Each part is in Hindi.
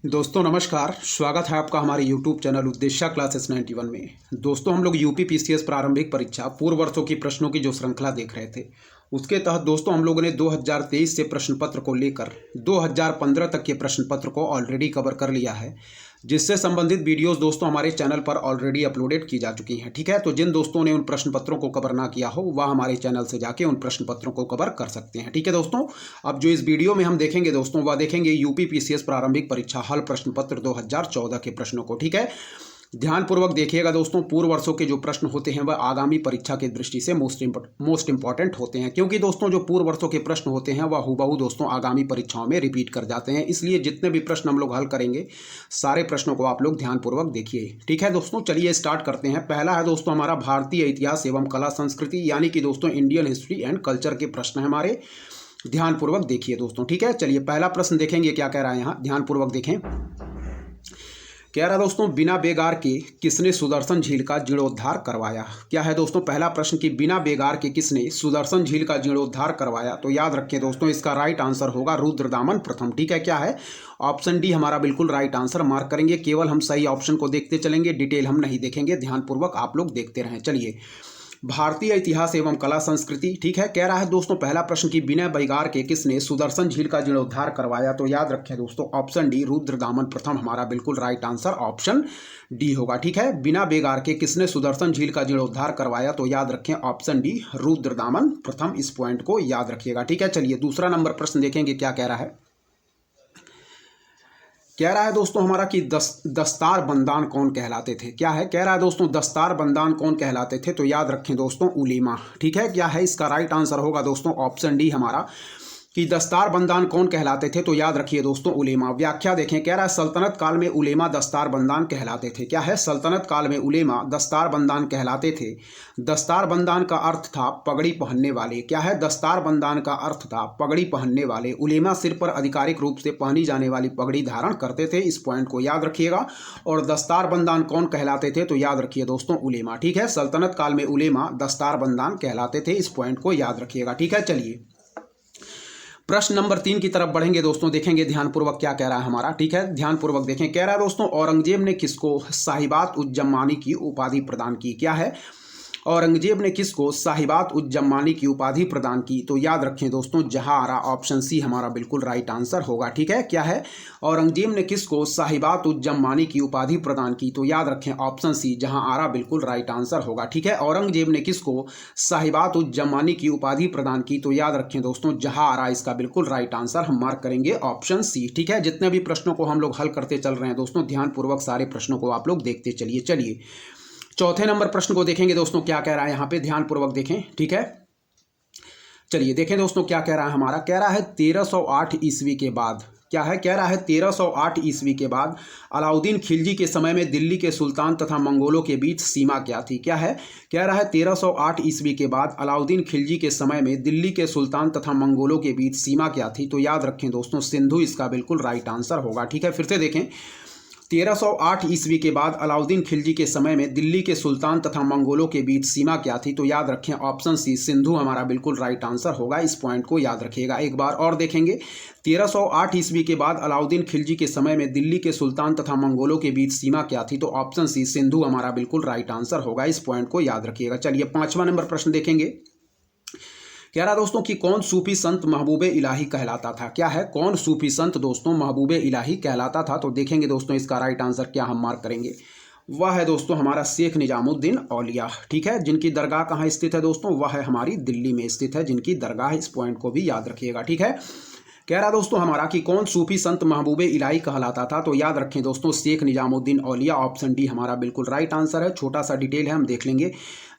दोस्तों नमस्कार, स्वागत है आपका हमारे YouTube चैनल उद्देश्य क्लासेस 91 में। दोस्तों हम लोग यूपी पीसीएस प्रारंभिक परीक्षा पूर्व वर्षों की प्रश्नों की जो श्रृंखला देख रहे थे, उसके तहत दोस्तों हम लोगों ने 2023 से प्रश्न पत्र को लेकर 2015 तक के प्रश्न पत्र को ऑलरेडी कवर कर लिया है, जिससे संबंधित वीडियोस दोस्तों हमारे चैनल पर ऑलरेडी अपलोडेड की जा चुकी हैं। ठीक है, तो जिन दोस्तों ने उन प्रश्न पत्रों को कवर ना किया हो वह हमारे चैनल से जाके उन प्रश्न पत्रों को कवर कर सकते हैं। ठीक है दोस्तों, अब जो इस वीडियो में हम देखेंगे दोस्तों वह देखेंगे यूपी पीसीएस प्रारंभिक परीक्षा हल प्रश्न पत्र 2014 के प्रश्नों को। ठीक है, ध्यानपूर्वक देखिएगा दोस्तों। पूर्व वर्षों के जो प्रश्न होते हैं वह आगामी परीक्षा की दृष्टि से मोस्ट इंपॉर्टेंट होते हैं, क्योंकि दोस्तों जो पूर्व वर्षों के प्रश्न होते हैं वह हूबहू दोस्तों आगामी परीक्षाओं में रिपीट कर जाते हैं। इसलिए जितने भी प्रश्न हम लोग हल करेंगे सारे प्रश्नों को आप लोग ध्यानपूर्वक देखिए। ठीक है दोस्तों, चलिए स्टार्ट करते हैं। पहला है दोस्तों हमारा भारतीय इतिहास एवं कला संस्कृति, यानी कि दोस्तों इंडियन हिस्ट्री एंड कल्चर के प्रश्न है हमारे। ध्यानपूर्वक देखिए दोस्तों। ठीक है, चलिए पहला प्रश्न देखेंगे क्या कह रहा है यहाँ, ध्यानपूर्वक देखें। कह रहा दोस्तों बिना बेगार के किसने सुदर्शन झील का जीर्णोद्धार करवाया। क्या है दोस्तों पहला प्रश्न कि बिना बेगार के किसने सुदर्शन झील का जीर्णोद्धार करवाया। तो याद रखें दोस्तों इसका राइट आंसर होगा रुद्रदामन प्रथम। ठीक है, क्या है ऑप्शन डी हमारा बिल्कुल राइट आंसर मार्क करेंगे। केवल हम सही ऑप्शन को देखते चलेंगे, डिटेल हम नहीं देखेंगे। ध्यानपूर्वक आप लोग देखते रहें। चलिए भारतीय इतिहास एवं कला संस्कृति। ठीक है, कह रहा है दोस्तों पहला प्रश्न कि बिना बेगार के किसने सुदर्शन झील का जीर्णोद्धार करवाया। तो याद रखें दोस्तों ऑप्शन डी रुद्रदामन प्रथम हमारा बिल्कुल राइट आंसर ऑप्शन डी होगा। ठीक है, बिना बेगार के किसने सुदर्शन झील का जीर्णोद्धार करवाया। तो याद रखें ऑप्शन डी रुद्रदामन प्रथम, इस पॉइंट को याद रखिएगा। ठीक है, चलिए दूसरा नंबर प्रश्न देखेंगे क्या कह रहा है। कह रहा है दोस्तों हमारा कि दस्तार बंदान कौन कहलाते थे। क्या है, कह रहा है दोस्तों दस्तार बंदान कौन कहलाते थे। तो याद रखें दोस्तों उलेमा। ठीक है, क्या है इसका राइट आंसर होगा दोस्तों ऑप्शन डी हमारा कि दस्तार बंदान कौन कहलाते थे। तो याद रखिए दोस्तों उलेमा। व्याख्या देखें, कह रहा है सल्तनत काल में उलेमा दस्तार बंदान कहलाते थे। क्या है, सल्तनत काल में उलेमा दस्तार बंदान कहलाते थे। दस्तार बंदान का अर्थ था पगड़ी पहनने वाले। क्या है, दस्तार बंदान का अर्थ था पगड़ी पहनने वाले। उलेमा सिर पर आधिकारिक रूप से पहनी जाने वाली पगड़ी धारण करते थे, इस पॉइंट को याद रखिएगा। और दस्तार बंदान कौन कहलाते थे। तो याद रखिए दोस्तों उलेमा। ठीक है, सल्तनत काल में उलेमा दस्तार बंदान कहलाते थे, इस पॉइंट को याद रखिएगा। ठीक है, चलिए प्रश्न नंबर 3 की तरफ बढ़ेंगे दोस्तों, देखेंगे ध्यानपूर्वक क्या कह रहा है हमारा। ठीक है, ध्यानपूर्वक देखें। कह रहा है दोस्तों औरंगजेब ने किसको साहिबात उज्जमानी की उपाधि प्रदान की। क्या है, औरंगजेब ने किसको साहिबात उज्जमानी की उपाधि प्रदान की। तो याद रखें दोस्तों जहाआरा, ऑप्शन सी हमारा बिल्कुल राइट आंसर होगा। ठीक है, क्या है औरंगजेब ने किसको साहिबात उज्जमानी की उपाधि प्रदान की। तो याद रखें ऑप्शन सी जहाआरा बिल्कुल राइट आंसर होगा। ठीक है, औरंगजेब ने किसको साहिबात उज्जमानी की उपाधि प्रदान की। तो याद रखें दोस्तों जहाआरा इसका बिल्कुल राइट आंसर हम मार्क करेंगे ऑप्शन सी। ठीक है, जितने भी प्रश्नों को हम लोग हल करते चल रहे हैं दोस्तों ध्यानपूर्वक सारे प्रश्नों को आप लोग देखते चलिए। चलिए चौथे नंबर प्रश्न को देखेंगे दोस्तों क्या कह रहा है यहाँ पे, ध्यानपूर्वक देखें। ठीक है, चलिए देखें दोस्तों क्या कह रहा है हमारा। कह रहा है 1308 ईस्वी के बाद। क्या है, कह रहा है 1308 ईस्वी के बाद अलाउद्दीन खिलजी के समय में दिल्ली के सुल्तान तथा मंगोलों के बीच सीमा क्या थी। क्या है, कह रहा है 1308 ईस्वी के बाद अलाउद्दीन खिलजी के समय में दिल्ली के सुल्तान तथा मंगोलों के बीच सीमा क्या थी। तो याद रखें दोस्तों सिंधु इसका बिल्कुल राइट आंसर होगा। ठीक है, फिर से देखें 1308 ईस्वी के बाद अलाउद्दीन खिलजी के समय में दिल्ली के सुल्तान तथा मंगोलों के बीच सीमा क्या थी। तो याद रखें ऑप्शन सी सिंधु हमारा बिल्कुल राइट आंसर होगा, इस पॉइंट को याद रखिएगा। एक बार और देखेंगे 1308 ईस्वी के बाद अलाउद्दीन खिलजी के समय में दिल्ली के सुल्तान तथा मंगोलों के बीच सीमा क्या थी। तो ऑप्शन सी सिंधु हमारा बिल्कुल राइट आंसर होगा, इस पॉइंट को याद रखिएगा। चलिए 5वां नंबर प्रश्न देखेंगे। कह रहा दोस्तों कि कौन सूफी संत महबूबे इलाही कहलाता था। क्या है, कौन सूफी संत दोस्तों महबूबे इलाही कहलाता था। तो देखेंगे दोस्तों इसका राइट आंसर क्या हम मार्क करेंगे, वह है दोस्तों हमारा शेख निजामुद्दीन औलिया। ठीक है, जिनकी दरगाह कहाँ स्थित है दोस्तों, वह है हमारी दिल्ली में स्थित है जिनकी दरगाह, इस पॉइंट को भी याद रखिएगा। ठीक है, कह रहा दोस्तों हमारा कि कौन सूफी संत महबूबे इलाही कहलाता था। तो याद रखें दोस्तों शेख निजामुद्दीन औलिया, ऑप्शन डी हमारा बिल्कुल राइट आंसर है। छोटा सा डिटेल है हम देख लेंगे।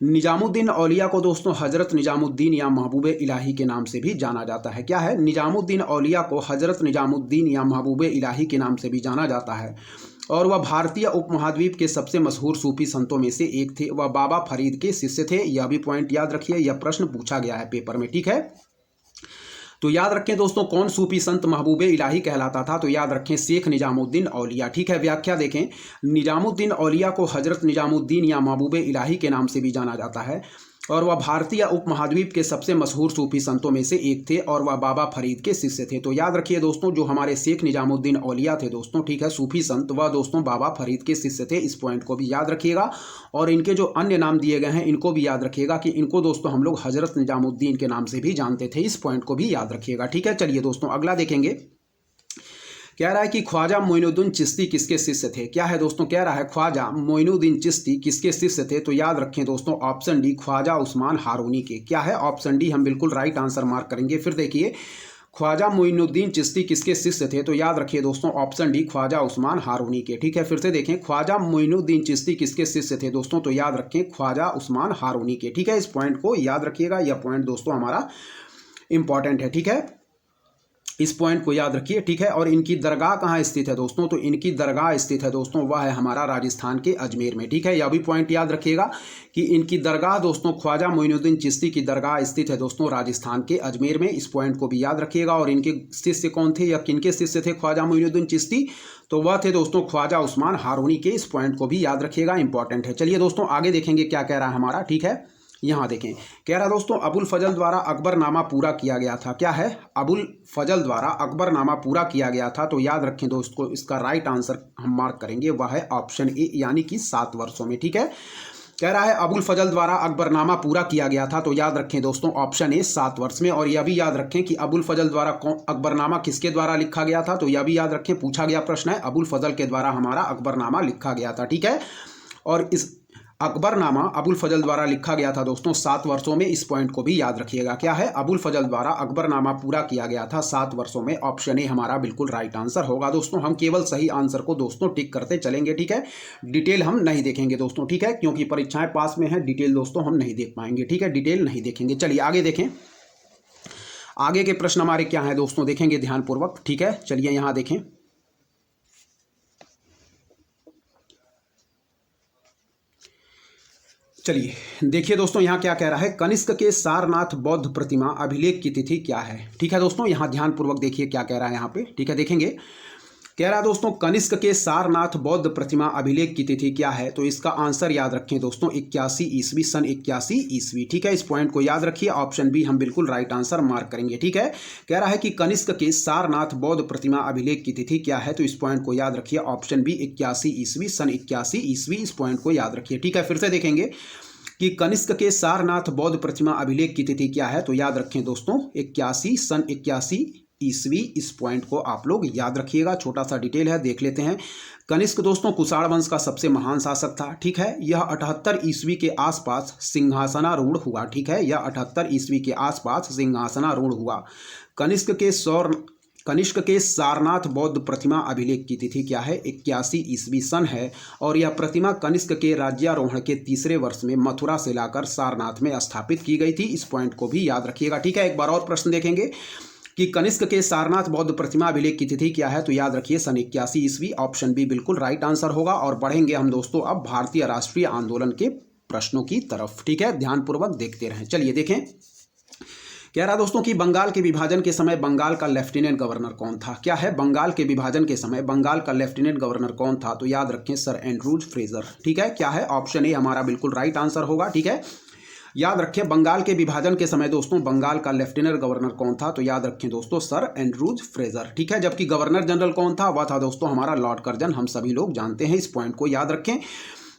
निजामुद्दीन औलिया को दोस्तों हजरत निजामुद्दीन या महबूबे इलाही के नाम से भी जाना जाता है। क्या है, निजामुद्दीन औलिया को हजरत निजामुद्दीन या महबूबे इलाही के नाम से भी जाना जाता है। और वह भारतीय उपमहाद्वीप के सबसे मशहूर सूफी संतों में से एक थे। वह बाबा फरीद के शिष्य थे। यह भी पॉइंट याद रखिए, यह प्रश्न पूछा गया है पेपर में। ठीक है, तो याद रखें दोस्तों कौन सूफी संत महबूबे इलाही कहलाता था। तो याद रखें शेख निजामुद्दीन औलिया। ठीक है, व्याख्या देखें, निजामुद्दीन औलिया को हजरत निजामुद्दीन या महबूबे इलाही के नाम से भी जाना जाता है। और वह भारतीय उपमहाद्वीप के सबसे मशहूर सूफी संतों में से एक थे और वह बाबा फरीद के शिष्य थे। तो याद रखिए दोस्तों, जो हमारे शेख निजामुद्दीन औलिया थे दोस्तों, ठीक है, सूफी संत, वह दोस्तों बाबा फरीद के शिष्य थे। इस पॉइंट को भी याद रखिएगा। और इनके जो अन्य नाम दिए गए हैं इनको भी याद रखिएगा कि इनको दोस्तों हम लोग हजरत निजामुद्दीन के नाम से भी जानते थे। इस पॉइंट को भी याद रखिएगा, ठीक है। चलिए दोस्तों अगला देखेंगे। कह रहा है कि ख्वाजा मोइनुद्दीन चिश्ती किसके शिष्य थे। क्या है दोस्तों, कह रहा है ख्वाजा मोइनुद्दीन चिश्ती किसके शिष्य थे। तो याद रखें दोस्तों, ऑप्शन डी ख्वाजा उस्मान हारूनी के। क्या है, ऑप्शन डी हम बिल्कुल राइट आंसर मार्क करेंगे। फिर देखिए, ख्वाजा मोइनुद्दीन चिश्ती किसके शिष्य थे। तो याद रखिए दोस्तों, ऑप्शन डी ख्वाजा उस्मान हारूनी के। ठीक है, फिर से देखें, ख्वाजा मोइनुद्दीन चिश्ती किसके शिष्य थे दोस्तों। तो याद रखें ख्वाजा उस्मान हारूनी के। ठीक है, इस पॉइंट को याद रखिएगा। यह पॉइंट दोस्तों हमारा इंपॉर्टेंट है। ठीक है, इस पॉइंट को याद रखिए। ठीक है, और इनकी दरगाह कहाँ स्थित है दोस्तों। तो इनकी दरगाह स्थित है दोस्तों, वह है हमारा राजस्थान के अजमेर में। ठीक है, यह भी पॉइंट याद रखिएगा कि इनकी दरगाह दोस्तों, ख्वाजा मोइनुद्दीन चिश्ती की दरगाह स्थित है दोस्तों राजस्थान के अजमेर में। इस पॉइंट को भी याद रखिएगा। और इनके शिष्य कौन थे या किनके शिष्य थे ख्वाजा मोइनुद्दीन चिश्ती। तो वह थे दोस्तों ख्वाजा उस्मान हारूनी के। इस पॉइंट को भी याद रखिएगा, इंपॉर्टेंट है। चलिए दोस्तों आगे देखेंगे क्या कह रहा है हमारा। ठीक है, यहाँ देखें, कह रहा दोस्तों अबुल फजल द्वारा अकबरनामा पूरा किया गया था। क्या है, अबुल फजल द्वारा अकबरनामा पूरा किया गया था। तो याद रखें दोस्तों, इसका राइट आंसर हम मार्क करेंगे, वह है ऑप्शन ए, यानी कि 7 वर्षों में। ठीक है, कह रहा है अबुल फजल द्वारा अकबरनामा पूरा किया गया था। तो याद रखें दोस्तों, ऑप्शन ए 7 वर्ष में। और यह भी याद रखें कि अबुल फजल द्वारा अकबरनामा किसके द्वारा लिखा गया था। तो यह भी याद रखें, पूछा गया प्रश्न है, अबुल फजल के द्वारा हमारा अकबरनामा लिखा गया था। ठीक है, और इस अकबरनामा अबुल फजल द्वारा लिखा गया था दोस्तों 7 वर्षों में। इस पॉइंट को भी याद रखिएगा। क्या है, अबुल फजल द्वारा अकबरनामा पूरा किया गया था 7 वर्षों में। ऑप्शन ए हमारा बिल्कुल राइट आंसर होगा दोस्तों। हम केवल सही आंसर को दोस्तों टिक करते चलेंगे। ठीक है, डिटेल हम नहीं देखेंगे दोस्तों। ठीक है, क्योंकि परीक्षाएं पास में है, डिटेल दोस्तों हम नहीं देख पाएंगे। ठीक है, डिटेल नहीं देखेंगे। चलिए आगे देखें, आगे के प्रश्न हमारे क्या है दोस्तों, देखेंगे ध्यानपूर्वक। ठीक है, चलिए यहाँ देखें। चलिए देखिए दोस्तों, यहाँ क्या कह रहा है, कनिष्क के सारनाथ बौद्ध प्रतिमा अभिलेख की तिथि क्या है। ठीक है दोस्तों, यहाँ ध्यानपूर्वक देखिए क्या कह रहा है यहाँ पे। ठीक है, देखेंगे, कह रहा है दोस्तों कनिष्क के सारनाथ बौद्ध प्रतिमा अभिलेख की तिथि क्या है। तो इसका आंसर याद रखें दोस्तों 81 ईस्वी, सन 81 ईस्वी। ठीक है, इस पॉइंट को याद रखिए। ऑप्शन बी हम बिल्कुल राइट आंसर मार्क करेंगे। ठीक है, कह रहा है कि कनिष्क के सारनाथ बौद्ध प्रतिमा अभिलेख की तिथि क्या है। तो इस पॉइंट को याद रखिए, ऑप्शन बी 81 ईस्वी, सन 81 ईस्वी। इस पॉइंट को याद रखिए। ठीक है, फिर से देखेंगे कि कनिष्क के सारनाथ बौद्ध प्रतिमा अभिलेख की तिथि क्या है। तो याद रखें दोस्तों 81, सन 81 ईस्वी। इस पॉइंट को आप लोग याद रखिएगा। छोटा सा डिटेल है, देख लेते हैं। कनिष्क दोस्तों कुषाण वंश का सबसे महान शासक था। ठीक है, यह 78 ईस्वी के आसपास सिंहासनारूढ़ हुआ। ठीक है, यह 78 ईस्वी के आसपास सिंहासनारूढ़ हुआ। कनिष्क के सारनाथ बौद्ध प्रतिमा अभिलेख की तिथि क्या है, 81 ईस्वी सन है। और यह प्रतिमा कनिष्क के राज्यारोहण के 3रे वर्ष में मथुरा से लाकर सारनाथ में स्थापित की गई थी। इस पॉइंट को भी याद रखिएगा। ठीक है, एक बार और प्रश्न देखेंगे कि कनिष्क के सारनाथ बौद्ध प्रतिमा अभिलेख की तिथि क्या है। तो याद रखिए सन 81 ईस्वी। ऑप्शन बी बिल्कुल राइट आंसर होगा। और बढ़ेंगे हम दोस्तों अब भारतीय राष्ट्रीय आंदोलन के प्रश्नों की तरफ। ठीक है, ध्यानपूर्वक देखते रहें। चलिए देखें, कह रहा दोस्तों कि बंगाल के विभाजन के समय बंगाल का लेफ्टिनेंट गवर्नर कौन था। क्या है, बंगाल के विभाजन के समय बंगाल का लेफ्टिनेंट गवर्नर कौन था। तो याद रखें सर एंड्रूज फ्रेजर। ठीक है, क्या है, ऑप्शन ए हमारा बिल्कुल राइट आंसर होगा। ठीक है, याद रखें बंगाल के विभाजन के समय दोस्तों बंगाल का लेफ्टिनेंट गवर्नर कौन था। तो याद रखें दोस्तों सर एंड्रूज फ्रेजर। ठीक है, जबकि गवर्नर जनरल कौन था, वह था दोस्तों हमारा लॉर्ड कर्जन। हम सभी लोग जानते हैं। इस पॉइंट को याद रखें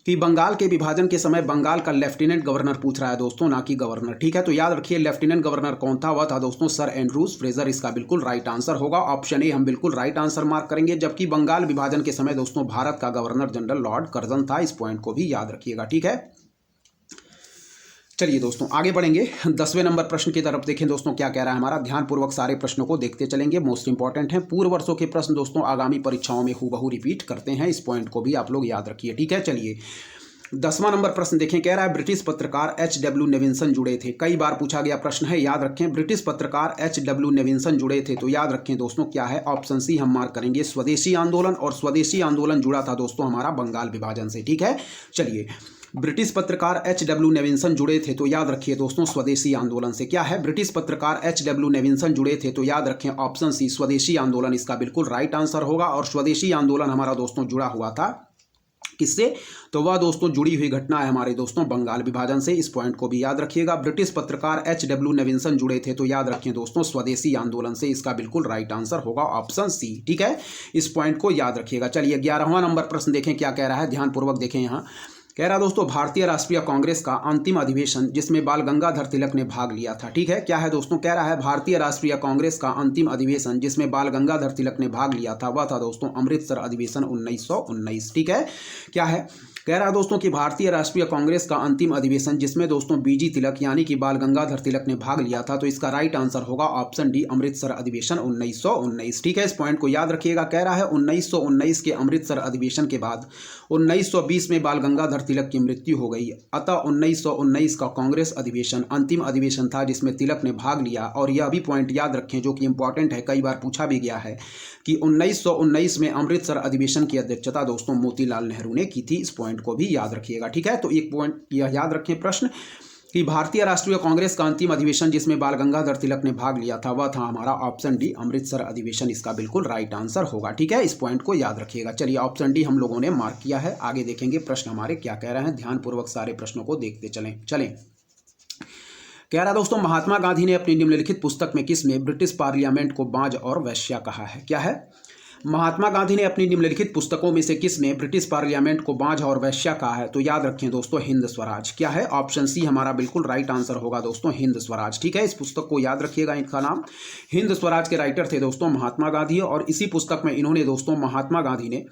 कि बंगाल के विभाजन के समय बंगाल का लेफ्टिनेंट गवर्नर पूछ रहा है दोस्तों, ना कि गवर्नर। ठीक है, तो याद रखिए लेफ्टिनेंट गवर्नर कौन था, वह था दोस्तों सर एंड्रूज फ्रेजर। इसका बिल्कुल राइट आंसर होगा। ऑप्शन ए हम बिल्कुल राइट आंसर मार्क करेंगे। जबकि बंगाल विभाजन के समय दोस्तों भारत का गवर्नर जनरल लॉर्ड कर्जन था। इस पॉइंट को भी याद रखिएगा। ठीक है, चलिए दोस्तों आगे बढ़ेंगे। 10वें नंबर प्रश्न की तरफ देखें दोस्तों क्या कह रहा है हमारा। ध्यानपूर्वक सारे प्रश्नों को देखते चलेंगे, मोस्ट इंपॉर्टेंट हैं। पूर्व वर्षों के प्रश्न दोस्तों आगामी परीक्षाओं में हूबहू रिपीट करते हैं। इस पॉइंट को भी आप लोग याद रखिए। ठीक है, चलिए 10वां नंबर प्रश्न देखें। कह रहा है ब्रिटिश पत्रकार H.W. नेविंसन जुड़े थे। कई बार पूछा गया प्रश्न है, याद रखें। ब्रिटिश पत्रकार H.W. नेविंसन जुड़े थे। तो याद रखें दोस्तों क्या है, ऑप्शन सी हम मार्क करेंगे, स्वदेशी आंदोलन। और स्वदेशी आंदोलन जुड़ा था दोस्तों हमारा बंगाल विभाजन से। ठीक है, चलिए ब्रिटिश पत्रकार H.W. नेविंसन जुड़े थे। तो याद रखिए दोस्तों स्वदेशी आंदोलन से। क्या है, ब्रिटिश पत्रकार H.W. नेविंसन जुड़े थे। तो याद रखें ऑप्शन सी स्वदेशी आंदोलन इसका बिल्कुल राइट आंसर होगा। और स्वदेशी आंदोलन हमारा दोस्तों जुड़ा हुआ था किससे? तो वह दोस्तों जुड़ी हुई घटना है हमारे दोस्तों बंगाल विभाजन से। इस पॉइंट को भी याद रखिएगा। ब्रिटिश पत्रकार HW नेविल्सन जुड़े थे, तो याद रखिए दोस्तों स्वदेशी आंदोलन से। इसका बिल्कुल राइट आंसर होगा ऑप्शन सी। ठीक है, इस पॉइंट को याद रखिएगा। चलिए 11वां नंबर प्रश्न देखें क्या कह रहा है, ध्यानपूर्वक देखें। यहाँ कह रहा दोस्तों भारतीय राष्ट्रीय कांग्रेस का अंतिम अधिवेशन जिसमें बाल गंगाधर तिलक ने भाग लिया था। ठीक है, क्या है दोस्तों? कह रहा है भारतीय राष्ट्रीय कांग्रेस का अंतिम अधिवेशन जिसमें बाल गंगाधर तिलक ने भाग लिया था, वह था दोस्तों अमृतसर अधिवेशन 1919। ठीक है, क्या है? कह रहा है दोस्तों कि भारतीय राष्ट्रीय कांग्रेस का अंतिम अधिवेशन जिसमें दोस्तों BG तिलक यानी कि बाल गंगाधर तिलक ने भाग लिया था, तो इसका राइट आंसर होगा ऑप्शन डी अमृतसर अधिवेशन 1919। ठीक है, इस पॉइंट को याद रखिएगा। कह रहा है 1919 के अमृतसर अधिवेशन के बाद 1920 में बाल गंगाधर तिलक की मृत्यु हो गई, अतः 1919 का कांग्रेस अधिवेशन अंतिम अधिवेशन था जिसमें तिलक ने भाग लिया। और यह भी पॉइंट याद रखें जो कि इंपॉर्टेंट है, कई बार पूछा भी गया है कि 1919 में अमृतसर अधिवेशन की अध्यक्षता दोस्तों मोतीलाल नेहरू ने की थी। इस पॉइंट को भी याद रखिएगा। ठीक है, तो एक पॉइंट यह याद रखें प्रश्न कि भारतीय राष्ट्रीय कांग्रेस का अंतिम अधिवेशन जिसमें बाल गंगाधर तिलक ने भाग लिया था, वह था हमारा ऑप्शन डी अमृतसर अधिवेशन। इसका बिल्कुल राइट आंसर होगा। ठीक है, इस पॉइंट को याद रखिएगा। चलिए ऑप्शन डी हम लोगों ने मार्क किया है। आगे देखेंगे प्रश्न हमारे क्या कह रहे हैं, ध्यानपूर्वक सारे प्रश्नों को देखते चलें। कह रहा दोस्तों महात्मा गांधी ने अपनी निम्नलिखित पुस्तक में किस में ब्रिटिश पार्लियामेंट को बांझ और वेश्या कहा है? क्या है? महात्मा गांधी ने अपनी निम्नलिखित पुस्तकों में से किस में ब्रिटिश पार्लियामेंट को बांझ और वेश्या कहा है? तो याद रखें दोस्तों हिंद स्वराज। क्या है? ऑप्शन सी हमारा बिल्कुल राइट आंसर होगा दोस्तों हिंद स्वराज। ठीक है, इस पुस्तक को याद रखिएगा। इनका नाम हिंद स्वराज के राइटर थे दोस्तों महात्मा गांधी, और इसी पुस्तक में इन्होंने दोस्तों महात्मा गांधी ने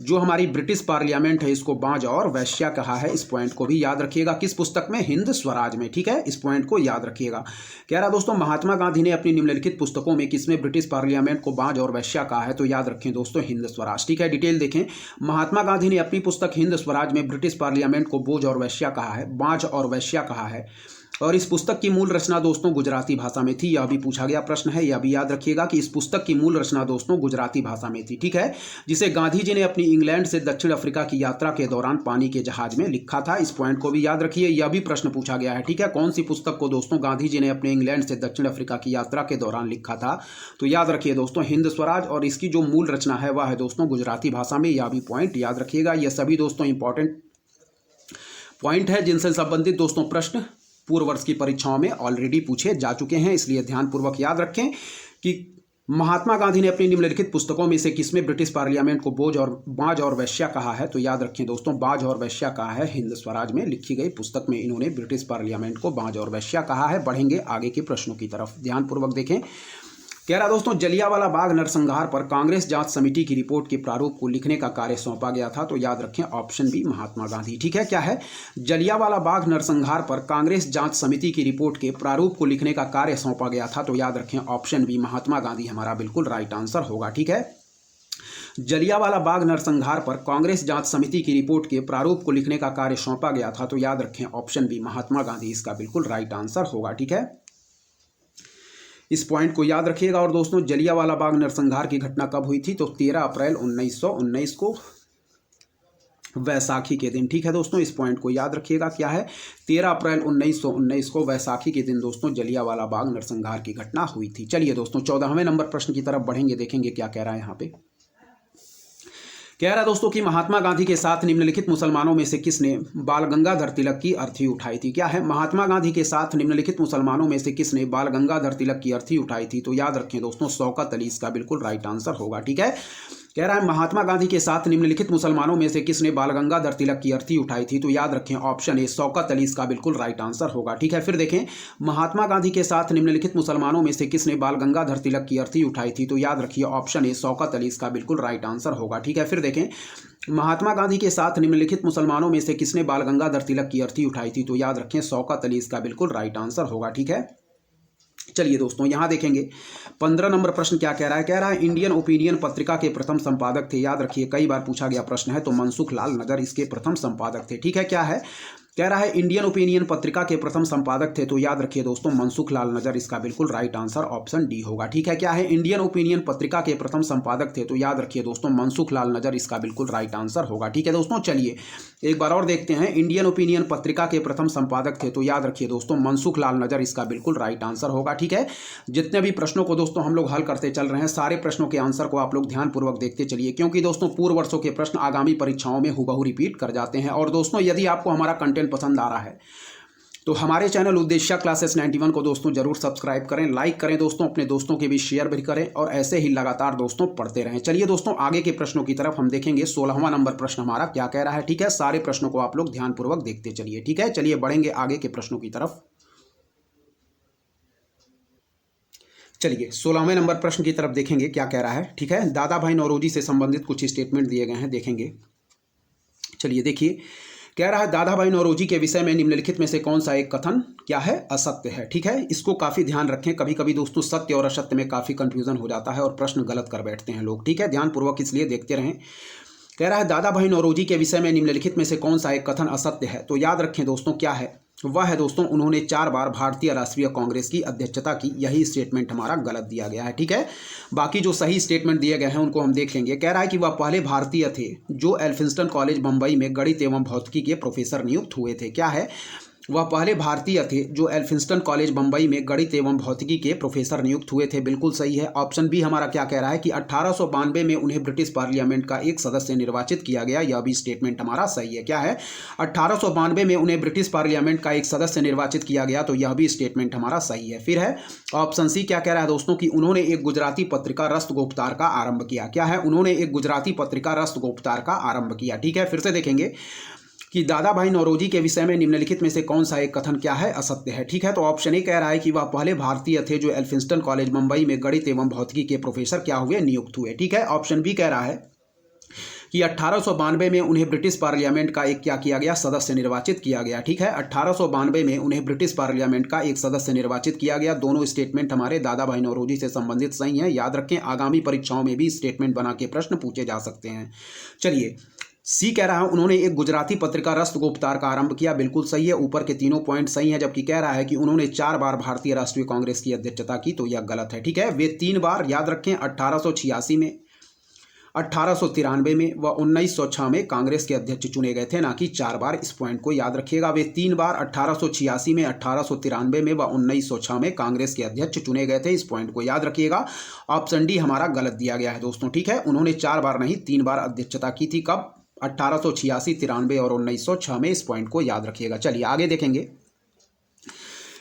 जो हमारी ब्रिटिश पार्लियामेंट है इसको बांझ और वैश्या कहा है। इस पॉइंट को भी याद रखिएगा। किस पुस्तक में? हिंद स्वराज में। ठीक है, इस पॉइंट को याद रखिएगा। कह रहा दोस्तों महात्मा गांधी ने अपनी निम्नलिखित पुस्तकों में किसमें ब्रिटिश पार्लियामेंट को बांझ और वैश्या कहा है? तो याद रखें दोस्तों हिंद स्वराज। ठीक है, डिटेल देखें। महात्मा गांधी ने अपनी पुस्तक हिंद स्वराज में ब्रिटिश पार्लियामेंट को बोझ और वैश्या कहा है, बांझ और वैश्या कहा है। और इस पुस्तक की मूल रचना दोस्तों गुजराती भाषा में थी। यह भी पूछा गया प्रश्न है, यह भी याद रखिएगा कि इस पुस्तक की मूल रचना दोस्तों गुजराती भाषा में थी। ठीक है, जिसे गांधी जी ने अपनी इंग्लैंड से दक्षिण अफ्रीका की यात्रा के दौरान पानी के जहाज में लिखा था। इस पॉइंट को भी याद रखिए, यह भी प्रश्न पूछा गया है। ठीक है, कौन सी पुस्तक को दोस्तों गांधी जी ने अपने इंग्लैंड से दक्षिण अफ्रीका की यात्रा के दौरान लिखा था? तो याद रखिए दोस्तों हिंद स्वराज, और इसकी जो मूल रचना है वह है दोस्तों गुजराती भाषा में। यह भी पॉइंट याद रखिएगा। यह सभी दोस्तों इंपॉर्टेंट पॉइंट है जिनसे संबंधित दोस्तों प्रश्न पूर्व वर्ष की परीक्षाओं में ऑलरेडी पूछे जा चुके हैं, इसलिए ध्यानपूर्वक याद रखें कि महात्मा गांधी ने अपनी निम्नलिखित पुस्तकों में से किसमें ब्रिटिश पार्लियामेंट को बांझ और वैश्या कहा है? तो याद रखें दोस्तों बांझ और वैश्या कहा है हिंद स्वराज में लिखी गई पुस्तक में इन्होंने ब्रिटिश पार्लियामेंट को बांझ और वैश्या कहा है। बढ़ेंगे आगे के प्रश्नों की तरफ, ध्यानपूर्वक देखें। कह रहा दोस्तों जलियांवाला बाग नरसंहार पर कांग्रेस जांच समिति की रिपोर्ट के प्रारूप को लिखने का कार्य सौंपा गया था। तो याद रखें ऑप्शन बी महात्मा गांधी। ठीक है, क्या है? जलियांवाला बाग नरसंहार पर कांग्रेस जांच समिति की रिपोर्ट के प्रारूप को लिखने का कार्य सौंपा गया था। तो याद रखें ऑप्शन बी महात्मा गांधी हमारा बिल्कुल राइट आंसर होगा। ठीक है, जलियांवाला बाग नरसंहार पर कांग्रेस जांच समिति की रिपोर्ट के प्रारूप को लिखने का कार्य सौंपा गया था। तो याद रखें ऑप्शन बी महात्मा गांधी इसका बिल्कुल राइट आंसर होगा। ठीक है, इस पॉइंट को याद रखिएगा। और दोस्तों जलियांवाला बाग नरसंहार की घटना कब हुई थी? तो 13 अप्रैल 1919 को वैसाखी के दिन। ठीक है दोस्तों, इस पॉइंट को याद रखिएगा। क्या है? 13 अप्रैल 1919 को वैसाखी के दिन दोस्तों जलियांवाला बाग नरसंहार की घटना हुई थी। चलिए दोस्तों 14वें नंबर प्रश्न की तरफ बढ़ेंगे, देखेंगे क्या कह रहा है यहाँ पे। कह रहा है दोस्तों कि महात्मा गांधी के साथ निम्नलिखित मुसलमानों में से किसने बाल गंगाधर तिलक की अर्थी उठाई थी? क्या है? महात्मा गांधी के साथ निम्नलिखित मुसलमानों में से किसने बाल गंगाधर तिलक की अर्थी उठाई थी? तो याद रखें दोस्तों शौकत अली इसका बिल्कुल राइट आंसर होगा। ठीक है, कह रहा है महात्मा गांधी के साथ निम्नलिखित मुसलमानों में से किसने बाल गंगाधर तिलक की अर्थी उठाई थी? तो याद रखें ऑप्शन ए शौकत अली इसका बिल्कुल राइट आंसर होगा। ठीक है, फिर देखें महात्मा गांधी के साथ निम्नलिखित मुसलमानों में से किसने बाल गंगाधर तिलक की अर्थी उठाई थी? तो याद रखिए ऑप्शन ए शौकत अली इसका बिल्कुल राइट आंसर होगा। ठीक है, फिर देखें महात्मा गांधी के साथ निम्नलिखित मुसलमानों में से किसने बाल गंगाधर तिलक की अर्थी उठाई थी? तो याद रखें शौकत अली इसका बिल्कुल राइट आंसर होगा। ठीक है, चलिए दोस्तों यहां देखेंगे 15 नंबर प्रश्न क्या कह रहा है। कह रहा है इंडियन ओपिनियन पत्रिका के प्रथम संपादक थे। याद रखिए कई बार पूछा गया प्रश्न है, तो मनसुख लाल नगर इसके प्रथम संपादक थे। ठीक है, क्या है? कह रहा है इंडियन ओपिनियन पत्रिका के प्रथम संपादक थे, तो याद रखिए दोस्तों मनसुख लाल नजर, इसका बिल्कुल राइट आंसर ऑप्शन डी होगा। ठीक है, क्या है, इंडियन ओपिनियन पत्रिका के प्रथम संपादक थे, तो याद रखिए दोस्तों मनसुख लाल नजर, इसका बिल्कुल राइट आंसर होगा। ठीक है दोस्तों, चलिए एक बार और देखते हैं, इंडियन ओपिनियन पत्रिका के प्रथम संपादक थे, तो याद रखिए दोस्तों मनसुख लाल नजर, इसका बिल्कुल राइट आंसर होगा। ठीक है, जितने भी प्रश्नों को दोस्तों हम लोग हल करते चल रहे हैं, सारे प्रश्नों के आंसर को आप लोग ध्यानपूर्वक देखते चलिए, क्योंकि दोस्तों पूर्व वर्षों के प्रश्न आगामी परीक्षाओं में हुबहू रिपीट कर जाते हैं। और दोस्तों यदि आपको हमारा कंटेंट पसंद आ रहा है तो हमारे चैनल उद्देश्य क्लासेस 91 को दोस्तों जरूर सब्सक्राइब करें, लाइक करें दोस्तों, अपने दोस्तों के बीच शेयर भी करें और ऐसे ही लगातार दोस्तों पढ़ते रहें। चलिए दोस्तों आगे के प्रश्नों की तरफ हम देखेंगे। 16वां नंबर प्रश्न हमारा क्या कह रहा है। ठीक है, सारे प्रश्नों को आप लोग ध्यानपूर्वक देखते चलिए। ठीक है, चलिए बढ़ेंगे आगे के प्रश्नों की तरफ। चलिए 16वें नंबर प्रश्न की तरफ देखेंगे क्या कह रहा है। ठीक है, दादा भाई नौरोजी से संबंधित कुछ स्टेटमेंट दिए गए हैं, देखेंगे। चलिए देखिए, कह रहा है दादा भाई नौरोजी के विषय में निम्नलिखित में से कौन सा एक कथन क्या है, असत्य है। ठीक है, इसको काफी ध्यान रखें, कभी कभी दोस्तों सत्य और असत्य में काफी कंफ्यूजन हो जाता है और प्रश्न गलत कर बैठते हैं लोग। ठीक है, ध्यानपूर्वक इसलिए देखते रहें। कह रहा है दादा भाई नौरोजी के विषय में निम्नलिखित में से कौन सा एक कथन असत्य है, तो याद रखें दोस्तों क्या है, वह है दोस्तों उन्होंने 4 बार भारतीय राष्ट्रीय कांग्रेस की अध्यक्षता की। यही स्टेटमेंट हमारा गलत दिया गया है। ठीक है, बाकी जो सही स्टेटमेंट दिए गए हैं उनको हम देख लेंगे। कह रहा है कि वह पहले भारतीय थे जो एल्फिंस्टन कॉलेज बंबई में गणित एवं भौतिकी के प्रोफेसर नियुक्त हुए थे। क्या है, वह पहले भारतीय थे जो एल्फिंस्टन कॉलेज बंबई में गणित एवं भौतिकी के प्रोफेसर नियुक्त हुए थे। बिल्कुल सही है। ऑप्शन बी हमारा क्या कह रहा है कि 1892 में उन्हें ब्रिटिश पार्लियामेंट का एक सदस्य निर्वाचित किया गया। यह भी स्टेटमेंट हमारा सही है। क्या है, 1892 में उन्हें ब्रिटिश पार्लियामेंट का एक सदस्य निर्वाचित किया गया, तो यह भी स्टेटमेंट हमारा सही है। फिर है ऑप्शन सी, क्या कह रहा है दोस्तों कि उन्होंने एक गुजराती पत्रिका रस्तगोपतार का आरंभ किया। क्या है, उन्होंने एक गुजराती पत्रिका रस्तगोपतार का आरंभ किया। ठीक है, फिर से देखेंगे कि दादा भाई नौरोजी के विषय में निम्नलिखित में से कौन सा एक कथन क्या है, असत्य है। ठीक है, तो ऑप्शन ए कह रहा है कि वह पहले भारतीय थे जो एल्फिंस्टन कॉलेज मुंबई में गणित एवं भौतिकी के प्रोफेसर क्या हुए, नियुक्त हुए। ठीक है, ऑप्शन बी कह रहा है कि 1892 में उन्हें ब्रिटिश पार्लियामेंट का एक क्या किया गया, सदस्य निर्वाचित किया गया। ठीक है, 1892 में उन्हें ब्रिटिश पार्लियामेंट का एक सदस्य निर्वाचित किया गया। दोनों स्टेटमेंट हमारे दादा भाई नौरोजी से संबंधित सही हैं। याद रखें, आगामी परीक्षाओं में भी स्टेटमेंट बना के प्रश्न पूछे जा सकते हैं। चलिए, सी कह रहा है उन्होंने एक गुजराती पत्रिका रस्तगोपतार का आरंभ किया। बिल्कुल सही है, ऊपर के तीनों पॉइंट सही हैं। जबकि कह रहा है कि उन्होंने 4 बार भारतीय राष्ट्रीय कांग्रेस की अध्यक्षता की, तो यह गलत है। ठीक है, वे 3 बार, याद रखें, 1886 में, 1893 में व 1906 में कांग्रेस के अध्यक्ष चुने गए थे, ना कि 4 बार। इस पॉइंट को याद रखिएगा। वे 3 बार 1886 में, 1893 में व 1906 में कांग्रेस के अध्यक्ष चुने गए थे। इस पॉइंट को याद रखिएगा। ऑप्शन डी हमारा गलत दिया गया है दोस्तों। ठीक है, उन्होंने 4 बार नहीं 3 बार अध्यक्षता की थी। कब, 1886, 93 और 1906 में। इस पॉइंट को याद रखिएगा। चलिए आगे देखेंगे।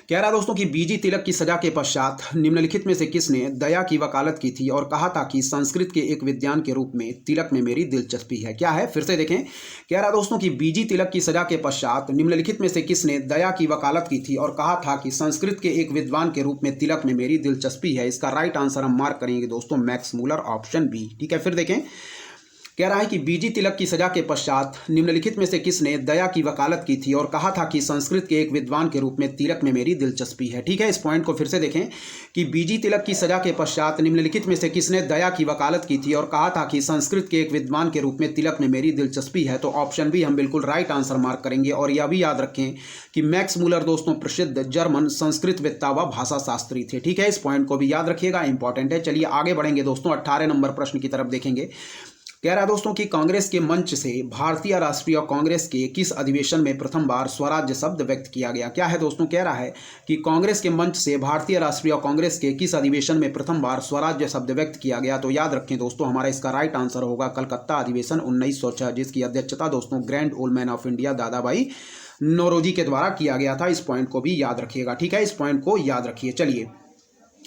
कह रहा दोस्तों कि बीजी तिलक की सजा के पश्चात निम्नलिखित में से किसने दया की वकालत की थी और कहा था कि संस्कृत के एक विद्वान के रूप में तिलक में मेरी दिलचस्पी है। क्या है, फिर से देखें। कह रहा दोस्तों कि बीजी तिलक की सजा के पश्चात निम्नलिखित में से किसने दया की वकालत की थी और कहा था कि संस्कृत के एक विद्वान के रूप में तिलक में मेरी दिलचस्पी है। इसका राइट आंसर हम मार्क करेंगे दोस्तों, मैक्स मूलर, ऑप्शन बी। ठीक है, फिर देखें। कह रहा है कि बीजी तिलक की सजा के पश्चात निम्नलिखित में से किसने दया की वकालत की थी और कहा था कि संस्कृत के एक विद्वान के रूप में तिलक में मेरी दिलचस्पी है। ठीक है, इस पॉइंट को फिर से देखें कि बीजी तिलक की सजा के पश्चात निम्नलिखित में से किसने दया की वकालत की थी और कहा था कि संस्कृत के एक विद्वान के रूप में तिलक में मेरी दिलचस्पी है, तो ऑप्शन बी हम बिल्कुल राइट आंसर मार्क करेंगे। और यह भी याद रखें कि मैक्स मूलर दोस्तों प्रसिद्ध जर्मन संस्कृतवेत्ता व भाषा शास्त्री थे। ठीक है, इस पॉइंट को भी याद रखिएगा, इंपॉर्टेंट है। चलिए आगे बढ़ेंगे दोस्तों, 18 नंबर प्रश्न की तरफ देखेंगे। कह रहा दोस्तों कि कांग्रेस के मंच से भारतीय राष्ट्रीय कांग्रेस के किस अधिवेशन में प्रथम बार स्वराज्य शब्द व्यक्त किया गया। क्या है दोस्तों, कह रहा है कि कांग्रेस के मंच से भारतीय राष्ट्रीय कांग्रेस के किस अधिवेशन में प्रथम बार स्वराज्य शब्द व्यक्त किया गया, तो याद रखें दोस्तों हमारा इसका राइट आंसर होगा कलकत्ता अधिवेशन 1906, जिसकी अध्यक्षता दोस्तों grand old man of India दादा भाई नौरोजी के द्वारा किया गया था। इस पॉइंट को भी याद रखिएगा। ठीक है, इस पॉइंट को याद रखिए। चलिए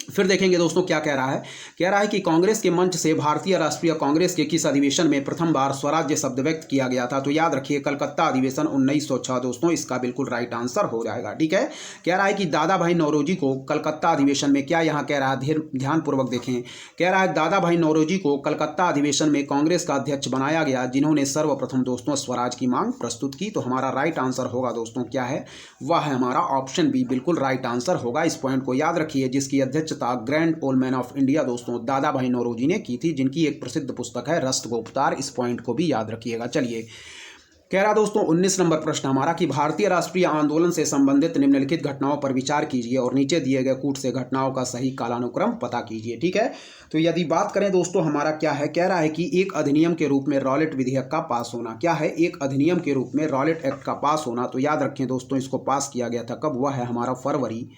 फिर देखेंगे दोस्तों क्या कह रहा है। कह रहा है कि कांग्रेस के मंच से भारतीय राष्ट्रीय कांग्रेस के किस अधिवेशन में प्रथम बार स्वराज्य शब्द व्यक्त किया गया था, तो याद रखिए कलकत्ता अधिवेशन 1906 दोस्तों, इसका बिल्कुल राइट आंसर हो जाएगा। ठीक है, कह रहा है कि दादा भाई नौरोजी को कलकत्ता अधिवेशन में, क्या यहाँ कह रहा है, ध्यानपूर्वक देखें। कह रहा है दादा भाई नौरोजी को कलकत्ता अधिवेशन में कांग्रेस का अध्यक्ष बनाया गया जिन्होंने सर्वप्रथम दोस्तों स्वराज की मांग प्रस्तुत की। तो हमारा राइट आंसर होगा दोस्तों क्या है, वह है हमारा ऑप्शन बी, बिल्कुल राइट आंसर होगा। इस पॉइंट को याद रखिए, जिसकी अध्यक्षता grand old man of India दोस्तों दादा भाई नौरोजी ने की थी, जिनकी एक प्रसिद्ध पुस्तक है रस्तगोपतार। इस पॉइंट को भी याद रखिएगा। चलिए कह रहा दोस्तों 19 नंबर प्रश्न हमारा कि भारतीय राष्ट्रीय आंदोलन से संबंधित निम्नलिखित घटनाओं पर विचार कीजिए और नीचे दिए गए कूट से घटनाओं का सही कालानुक्रम पता कीजिए। ठीक है, तो यदि बात करें दोस्तों हमारा क्या है, कह रहा है कि एक अधिनियम के रूप में रॉलेट विधेयक का पास होना। क्या है, एक अधिनियम के रूप में रॉलेट एक्ट का पास होना। तो याद रखें दोस्तों, इसको पास किया गया था कब, वह है हमारा फरवरी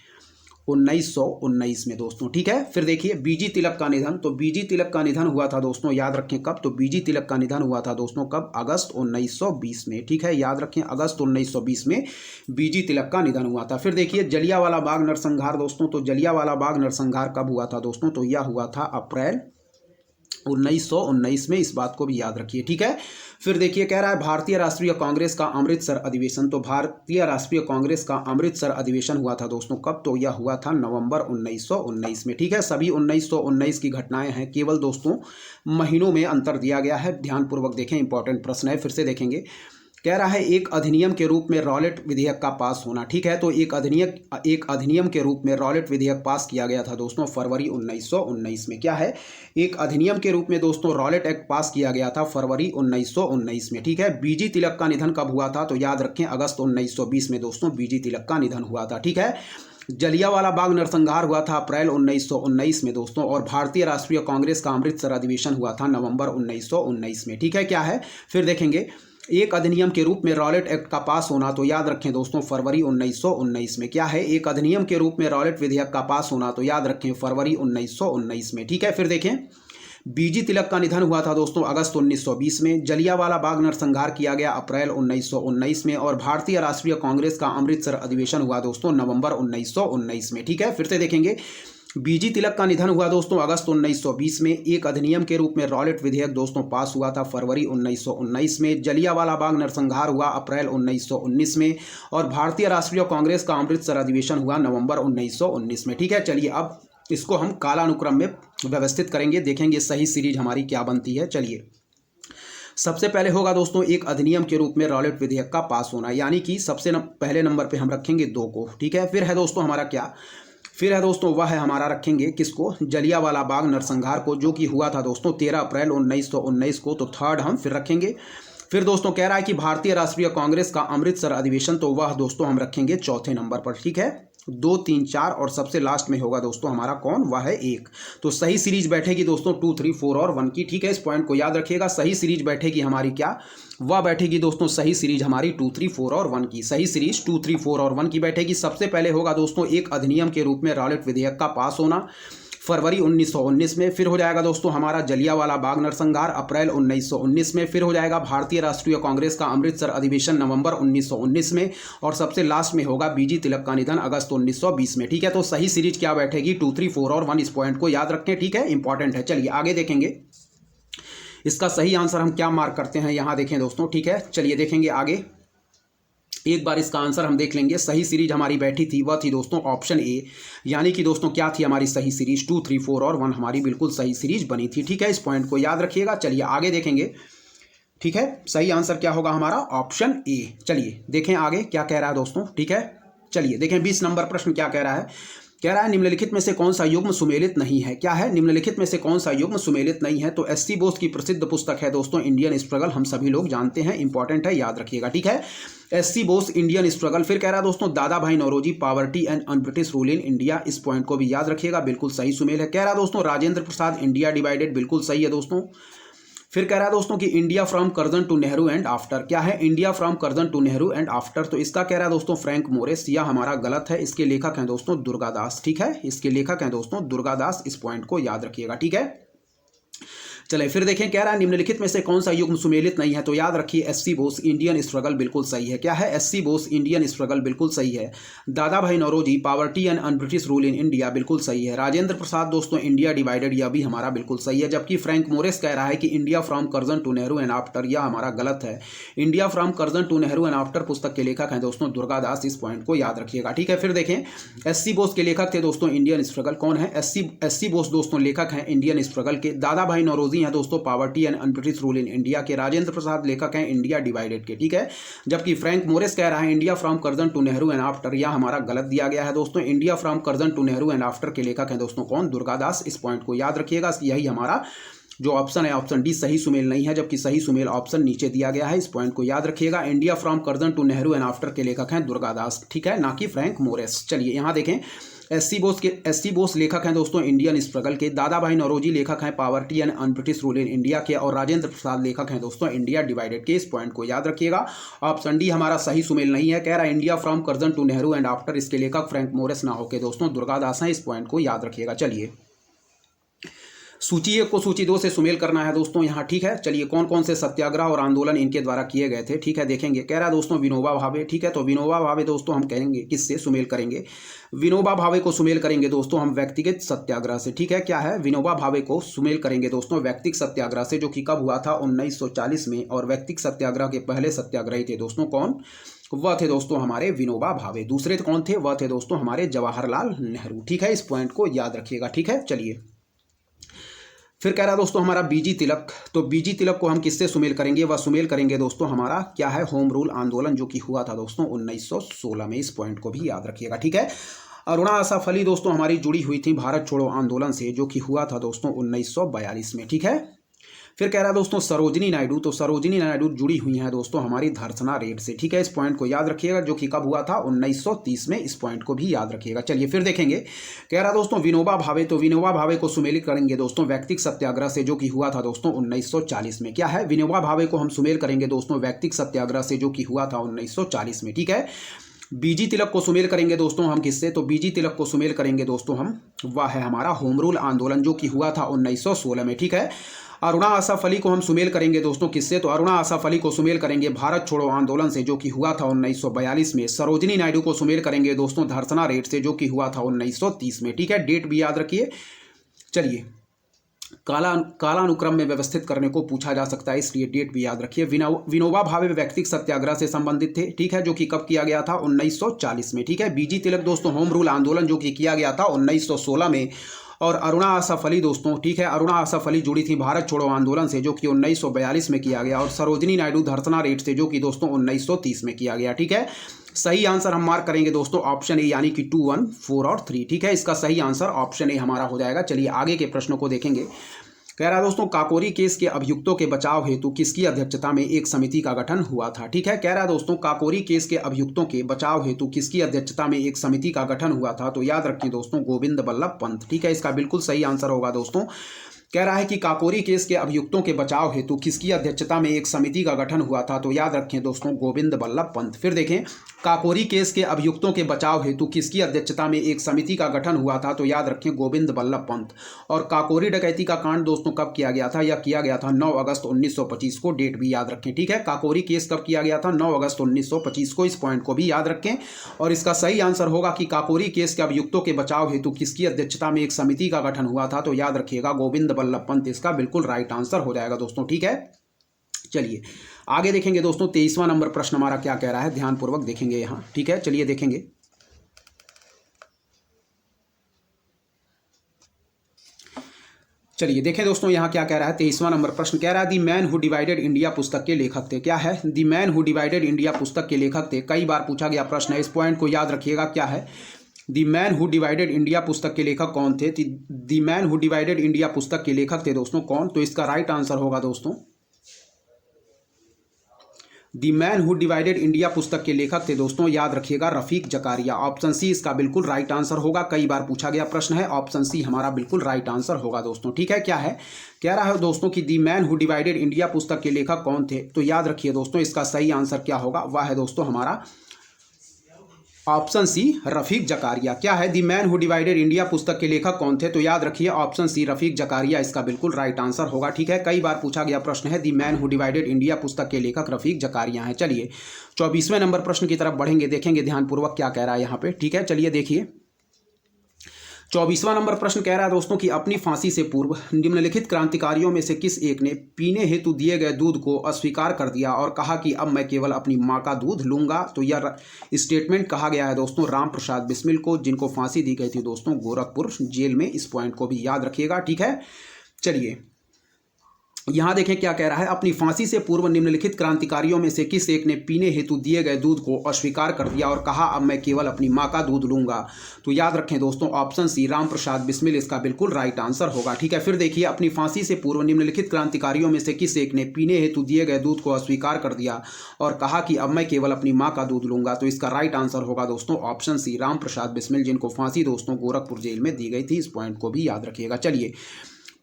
1919 में दोस्तों। ठीक है, फिर देखिए बीजी तिलक का निधन। तो बीजी तिलक का निधन हुआ था दोस्तों, याद रखें कब, तो बीजी तिलक का निधन हुआ था दोस्तों कब, अगस्त 1920 में। ठीक है, याद रखें अगस्त 1920 में बीजी तिलक का निधन हुआ था। फिर देखिए जलियांवाला बाग नरसंहार दोस्तों। तो जलियांवाला बाग नरसंहार कब हुआ था दोस्तों, तो यह हुआ था अप्रैल 1919 में, इस बात को भी याद रखिए। ठीक है, फिर देखिए कह रहा है भारतीय राष्ट्रीय कांग्रेस का अमृतसर अधिवेशन। तो भारतीय राष्ट्रीय कांग्रेस का अमृतसर अधिवेशन हुआ था दोस्तों कब, तो यह हुआ था नवंबर 1919 में। ठीक है, सभी 1919 की घटनाएं हैं, केवल दोस्तों महीनों में अंतर दिया गया है। ध्यानपूर्वक देखें, इंपॉर्टेंट प्रश्न है, फिर से देखेंगे। कह रहा है एक अधिनियम के रूप में रॉलेट विधेयक का पास होना। ठीक है, तो एक अधिनियम के रूप में रॉलेट विधेयक पास किया गया था दोस्तों फरवरी 1919 में। क्या है, एक अधिनियम के रूप में दोस्तों रॉलेट एक्ट पास किया गया था फरवरी 1919 में। ठीक है, बीजी तिलक का निधन कब हुआ था, तो याद रखें अगस्त 1920 में दोस्तों बीजी तिलक का निधन हुआ था। ठीक है, जलियांवाला बाग नरसंहार हुआ था अप्रैल 1919 में दोस्तों, और भारतीय राष्ट्रीय कांग्रेस का अमृतसर अधिवेशन हुआ था नवंबर 1919 में। ठीक है, क्या है, फिर देखेंगे एक अधिनियम के रूप में रॉलेट एक्ट का पास होना। तो याद रखें दोस्तों फरवरी 1919 में। क्या है, एक अधिनियम के रूप में रॉलेट विधेयक का पास होना। तो याद रखें फरवरी 1919 में। ठीक है, फिर देखें बीजी तिलक का निधन हुआ था दोस्तों अगस्त 1920 में। जलियांवाला बाग नरसंहार किया गया अप्रैल 1919 में, और भारतीय राष्ट्रीय कांग्रेस का अमृतसर अधिवेशन हुआ दोस्तों नवंबर 1919 में। ठीक है, फिर से देखेंगे बीजी तिलक का निधन हुआ दोस्तों अगस्त 1920 में। एक अधिनियम के रूप में रॉलेट विधेयक दोस्तों पास हुआ था फरवरी 1919 में। जलियांवाला बाग नरसंहार हुआ अप्रैल 1919 में, और भारतीय राष्ट्रीय कांग्रेस का अमृतसर अधिवेशन हुआ नवंबर 1919 में। ठीक है, चलिए अब इसको हम कालानुक्रम में व्यवस्थित करेंगे, देखेंगे सही सीरीज हमारी क्या बनती है। चलिए सबसे पहले होगा दोस्तों एक अधिनियम के रूप में रॉलेट विधेयक का पास होना, यानी कि सबसे पहले नंबर पे हम रखेंगे 2 को। ठीक है, फिर है दोस्तों हमारा क्या, फिर है दोस्तों वह है हमारा रखेंगे किसको, जलियांवाला बाग नरसंहार को, जो कि हुआ था दोस्तों 13 अप्रैल 1919 को। तो थर्ड हम फिर रखेंगे। फिर दोस्तों कह रहा है कि भारतीय राष्ट्रीय कांग्रेस का अमृतसर अधिवेशन, तो वह दोस्तों हम रखेंगे चौथे नंबर पर। ठीक है, 2, 3, 4 और सबसे लास्ट में होगा दोस्तों हमारा कौन, वह है 1। तो सही सीरीज बैठेगी दोस्तों 2, 3, 4 और 1 की। ठीक है, इस पॉइंट को याद रखिएगा। सही सीरीज बैठेगी हमारी क्या, वह बैठेगी दोस्तों सही सीरीज हमारी 2, 3, 4 और 1 की। सही सीरीज 2, 3, 4 और 1 की बैठेगी। सबसे पहले होगा दोस्तों एक अधिनियम के रूप में रॉलेट विधेयक का पास होना फरवरी 1919 में। फिर हो जाएगा दोस्तों हमारा जलियांवाला बाग नरसंहार अप्रैल 1919 में। फिर हो जाएगा भारतीय राष्ट्रीय कांग्रेस का अमृतसर अधिवेशन नवंबर 1919 में, और सबसे लास्ट में होगा बीजी तिलक का निधन अगस्त 1920 में। ठीक है, तो सही सीरीज क्या बैठेगी 2, 3, 4 और 1। इस पॉइंट को याद रखें। ठीक है, इंपॉर्टेंट है। चलिए आगे देखेंगे इसका सही आंसर हम क्या मार्क करते हैं, यहां देखें दोस्तों। ठीक है, चलिए देखेंगे आगे, एक बार इसका आंसर हम देख लेंगे। सही सीरीज हमारी बैठी थी वह थी दोस्तों ऑप्शन ए, यानी कि दोस्तों क्या थी हमारी सही सीरीज 2, 3, 4 और 1 हमारी बिल्कुल सही सीरीज बनी थी। ठीक है, इस पॉइंट को याद रखिएगा। चलिए आगे देखेंगे। ठीक है, सही आंसर क्या होगा हमारा, ऑप्शन ए। चलिए देखें आगे क्या कह रहा है दोस्तों। ठीक है, चलिए देखें 20 नंबर प्रश्न क्या कह रहा है। कह रहा है निम्नलिखित में से कौन सा युग्म सुमेलित नहीं है। क्या है, निम्नलिखित में से कौन सा युग्म सुमेलित नहीं है। तो एस.सी. बोस की प्रसिद्ध पुस्तक है दोस्तों इंडियन स्ट्रगल, हम सभी लोग जानते हैं, इंपॉर्टेंट है, याद रखिएगा। ठीक है, एस.सी. Bose Indian struggle. फिर कह रहा है दोस्तों Dadabhai Naoroji poverty and un British rule in India, इस पॉइंट को भी याद रखिएगा, बिल्कुल सही सुमेल है। कह रहा है दोस्तों राजेंद्र प्रसाद इंडिया डिवाइडेड, बिल्कुल सही है दोस्तों। फिर कह रहा है दोस्तों कि India from Curzon to Nehru and after. क्या है, India from Curzon to Nehru and after. तो इसका कह रहा है दोस्तों फ्रैंक मोरिस, यह हमारा गलत है। इसके लेखक हैं दोस्तों दुर्गादास। ठीक है, इसके लेखक हैं दोस्तों दुर्गादास, इस पॉइंट को याद रखिएगा। ठीक है, चले फिर देखें। कह रहा है निम्नलिखित में से कौन सा युग्म सुमेलित नहीं है। तो याद रखिए एस.सी. बोस इंडियन स्ट्रगल बिल्कुल सही है। क्या है, एस.सी. बोस इंडियन स्ट्रगल बिल्कुल सही है। Dadabhai Naoroji poverty and un British rule in India बिल्कुल सही है। राजेंद्र प्रसाद दोस्तों इंडिया डिवाइडेड, यह भी हमारा बिल्कुल सही है। जबकि फ्रैंक मोरिस कह रहा है कि India from Curzon to Nehru and after, यह हमारा गलत है। India from Curzon to Nehru and after पुस्तक के लेखक हैं दोस्तों दुर्गादास, इस पॉइंट को याद रखिएगा। ठीक है, फिर देखें एस.सी. बोस के लेखक थे दोस्तों इंडियन स्ट्रगल, कौन है, एस.सी. बोस दोस्तों लेखक हैं इंडियन स्ट्रगल के। दादा भाई नौरोजी हैं दोस्तों poverty and un British rule in India के। राजेंद्र प्रसाद लेखक हैं इंडिया डिवाइडेड के। ठीक है, जबकि फ्रैंक मोरिस कह रहा है India from Curzon to Nehru and after, यह हमारा गलत दिया गया है दोस्तों। India from Curzon to Nehru and after के लेखक हैं दोस्तों कौन, दुर्गादास, इस पॉइंट को याद रखिएगा, यही हमारा जो ऑप्शन है ऑप्शन डी सही सुमेल नहीं है, जबकि सही सुमेल ऑप्शन नीचे दिया गया है। इस पॉइंट को याद रखिएगा। India from Curzon to Nehru and after के लेखक हैं दुर्गादास, ठीक है, ना कि फ्रैंक मोरेस। चलिए यहाँ देखें, एस सी बोस लेखक हैं दोस्तों इंडियन स्ट्रगल के, दादा भाई नौरोजी लेखक हैं poverty and un British rule in India के, और राजेंद्र प्रसाद लेखक हैं दोस्तों इंडिया डिवाइडेड के। इस पॉइंट को याद रखिएगा। ऑप्शन डी हमारा सही सुमेल नहीं है। कह रहा है India from Curzon to Nehru and after, इसके लेखक फ्रैंक मोरेस ना होके दोस्तों दुर्गादास हैं। इस पॉइंट को याद रखिएगा। चलिए सूची 1 को सूची 2 से सुमेल करना है दोस्तों यहाँ, ठीक है। चलिए कौन कौन से सत्याग्रह और आंदोलन इनके द्वारा किए गए थे, ठीक है, देखेंगे। कह रहा है दोस्तों विनोबा भावे, ठीक है, तो विनोबा भावे दोस्तों हम कहेंगे किससे सुमेल करेंगे, विनोबा भावे को सुमेल करेंगे दोस्तों हम व्यक्तिगत सत्याग्रह से, ठीक है। क्या है, विनोबा भावे को सुमेल करेंगे दोस्तों व्यक्तिगत सत्याग्रह से, जो कि कब हुआ था 1940 में। और व्यक्तिगत सत्याग्रह के पहले सत्याग्रही थे दोस्तों कौन, वह थे दोस्तों हमारे विनोबा भावे। दूसरे कौन थे, वह थे दोस्तों हमारे जवाहरलाल नेहरू, ठीक है। इस पॉइंट को याद रखिएगा, ठीक है। चलिए फिर कह रहा है दोस्तों हमारा बीजी तिलक, तो बीजी तिलक को हम किससे सुमेल करेंगे, वह सुमेल करेंगे दोस्तों हमारा क्या है, होम रूल आंदोलन, जो कि हुआ था दोस्तों 1916 में। इस पॉइंट को भी याद रखिएगा, ठीक है। अरुणा आसफ अली दोस्तों हमारी जुड़ी हुई थी भारत छोड़ो आंदोलन से, जो कि हुआ था दोस्तों 1942 में, ठीक है। फिर कह रहा है दोस्तों सरोजिनी नायडू, तो सरोजिनी नायडू जुड़ी हुई हैं दोस्तों हमारी धर्सना रेड से, ठीक है। इस पॉइंट को याद रखिएगा, जो कि कब हुआ था 1930 में। इस पॉइंट को भी याद रखिएगा। चलिए फिर देखेंगे, कह रहा दोस्तों विनोबा भावे, तो विनोबा भावे को सुमेलित करेंगे दोस्तों व्यक्तिगत सत्याग्रह से, जो कि हुआ था दोस्तों 1940 में। क्या है, विनोबा भावे को हम सुमेल करेंगे दोस्तों व्यक्तिगत सत्याग्रह से, जो कि हुआ था 1940 में, ठीक है। बीजी तिलक को सुमेल करेंगे दोस्तों हम किससे, तो बीजी तिलक को सुमेल करेंगे दोस्तों हम, वह है हमारा होम रूल आंदोलन, जो कि हुआ था 1916 में, ठीक है। अरुणा आसफ अली को हम सुमेल करेंगे दोस्तों किससे, तो अरुणा आसफ अली को सुमेल करेंगे भारत छोड़ो आंदोलन से, जो कि हुआ था 1942 में। सरोजिनी नायडू को सुमेल करेंगे दोस्तों धर्सना रेड से, जो कि हुआ था 1930 में, ठीक है। डेट भी याद रखिए। चलिए कालानुक्रम में व्यवस्थित करने को पूछा जा सकता है, इसलिए डेट भी याद रखिए। विनोबा भावे व्यक्तिगत सत्याग्रह से संबंधित थे, ठीक है, जो कि कब किया गया था 1940 में, ठीक है। बीजी तिलक दोस्तों होम रूल आंदोलन, जो कि किया गया था 1916 में। और अरुणा आसफ अली दोस्तों, ठीक है, अरुणा आसफ अली जुड़ी थी भारत छोड़ो आंदोलन से, जो कि 1942 में किया गया। और सरोजिनी नायडू धर्सना रेड से, जो कि दोस्तों 1930 में किया गया, ठीक है। सही आंसर हम मार्क करेंगे दोस्तों ऑप्शन ए, यानी कि 2, 1, 4 और 3, ठीक है। इसका सही आंसर ऑप्शन ए हमारा हो जाएगा। चलिए आगे के प्रश्नों को देखेंगे। कह रहा है दोस्तों काकोरी केस के अभियुक्तों के बचाव हेतु किसकी अध्यक्षता में एक समिति का गठन हुआ था, ठीक है। कह रहा है दोस्तों काकोरी केस के अभियुक्तों के बचाव हेतु किसकी अध्यक्षता में एक समिति का गठन हुआ था, तो याद रखें दोस्तों गोविंद बल्लभ पंत, ठीक है। इसका बिल्कुल सही आंसर होगा दोस्तों। कह रहा है कि काकोरी केस के अभियुक्तों के बचाव हेतु किसकी अध्यक्षता में एक समिति का गठन हुआ था, तो याद रखें दोस्तों गोविंद बल्लभ पंत। फिर देखें काकोरी केस के अभियुक्तों के बचाव हेतु किसकी अध्यक्षता में एक समिति का गठन हुआ था, तो याद रखें गोविंद बल्लभ पंत। और काकोरी डकैती का कांड दोस्तों कब किया गया था, यह किया गया था 9 अगस्त 1925 को। डेट भी याद रखें, ठीक है। काकोरी केस कब किया गया था, 9 अगस्त 1925 को। इस पॉइंट को भी याद रखें। और इसका सही आंसर होगा कि काकोरी केस के अभियुक्तों के बचाव हेतु किसकी अध्यक्षता में एक समिति का गठन हुआ था, तो याद रखिएगा गोविंद बल्लभ पंत। इसका बिल्कुल राइट आंसर हो जाएगा दोस्तों, ठीक है। चलिए आगे देखेंगे दोस्तों 23वां नंबर प्रश्न हमारा क्या कह रहा है, ध्यानपूर्वक देखेंगे यहाँ, ठीक है। चलिए देखेंगे। चलिए देखें दोस्तों यहाँ क्या कह रहा है। 23वां नंबर प्रश्न कह रहा है the man who divided India पुस्तक के लेखक थे। क्या है, the man who divided India पुस्तक के लेखक थे। कई बार पूछा गया प्रश्न है, इस पॉइंट को याद रखिएगा। क्या है, the man who divided India पुस्तक के लेखक कौन थे, the man who divided India पुस्तक के लेखक थे दोस्तों कौन, तो इसका राइट आंसर होगा दोस्तों the man who divided India पुस्तक के लेखक थे दोस्तों, याद रखिएगा रफीक जकारिया। ऑप्शन सी इसका बिल्कुल राइट आंसर होगा। कई बार पूछा गया प्रश्न है, ऑप्शन सी हमारा बिल्कुल राइट आंसर होगा दोस्तों, ठीक है। क्या है, कह रहा है दोस्तों कि the man who divided India पुस्तक के लेखक कौन थे, तो याद रखिए दोस्तों इसका सही आंसर क्या होगा, वह है दोस्तों हमारा ऑप्शन सी रफीक जकारिया। क्या है, the man who divided India पुस्तक के लेखक कौन थे, तो याद रखिए ऑप्शन सी रफीक जकारिया इसका बिल्कुल राइट आंसर होगा, ठीक है। कई बार पूछा गया प्रश्न है, the man who divided India पुस्तक के लेखक रफीक जकारिया हैं। चलिए 24वें नंबर प्रश्न की तरफ बढ़ेंगे, देखेंगे ध्यानपूर्वक क्या कह रहा है यहाँ पे, ठीक है। चलिए देखिए 24वां नंबर प्रश्न कह रहा है दोस्तों कि अपनी फांसी से पूर्व निम्नलिखित क्रांतिकारियों में से किस एक ने पीने हेतु दिए गए दूध को अस्वीकार कर दिया और कहा कि अब मैं केवल अपनी मां का दूध लूंगा। तो यह स्टेटमेंट कहा गया है दोस्तों राम प्रसाद बिस्मिल को, जिनको फांसी दी गई थी दोस्तों गोरखपुर जेल में। इस पॉइंट को भी याद रखिएगा, ठीक है। चलिए यहाँ देखें क्या कह रहा है, अपनी फांसी से पूर्व निम्नलिखित क्रांतिकारियों में से किस एक ने पीने हेतु दिए गए दूध को अस्वीकार कर दिया और कहा अब मैं केवल अपनी माँ का दूध लूंगा। तो याद रखें दोस्तों, ऑप्शन सी राम प्रसाद बिस्मिल इसका बिल्कुल राइट आंसर होगा। ठीक है, फिर देखिए, अपनी फांसी से पूर्व निम्नलिखित क्रांतिकारियों में से किस एक ने पीने हेतु दिए गए दूध को अस्वीकार कर दिया और कहा कि अब मैं केवल अपनी माँ का दूध लूंगा। तो इसका राइट आंसर होगा दोस्तों ऑप्शन सी राम प्रसाद बिस्मिल, जिनको फांसी दोस्तों गोरखपुर जेल में दी गई थी। इस पॉइंट को भी याद रखिएगा। चलिए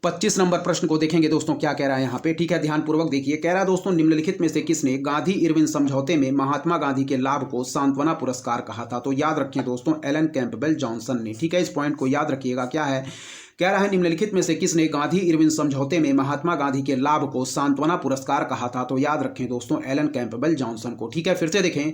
25 नंबर प्रश्न को देखेंगे दोस्तों, क्या कह रहा है यहाँ पे। ठीक है, ध्यानपूर्वक देखिए। कह रहा है दोस्तों, निम्नलिखित में से किसने गांधी इरविन समझौते में महात्मा गांधी के लाभ को सांत्वना पुरस्कार कहा था। तो याद रखें दोस्तों, एलन कैंपबेल जॉनसन ने। ठीक है, इस पॉइंट को याद रखिएगा। क्या है, कह रहा है निम्नलिखित में से किसने गांधी इरविन समझौते में महात्मा गांधी के लाभ को सांत्वना पुरस्कार कहा था। तो याद रखें दोस्तों, एलन कैंपबेल जॉनसन को। ठीक है, फिर से देखें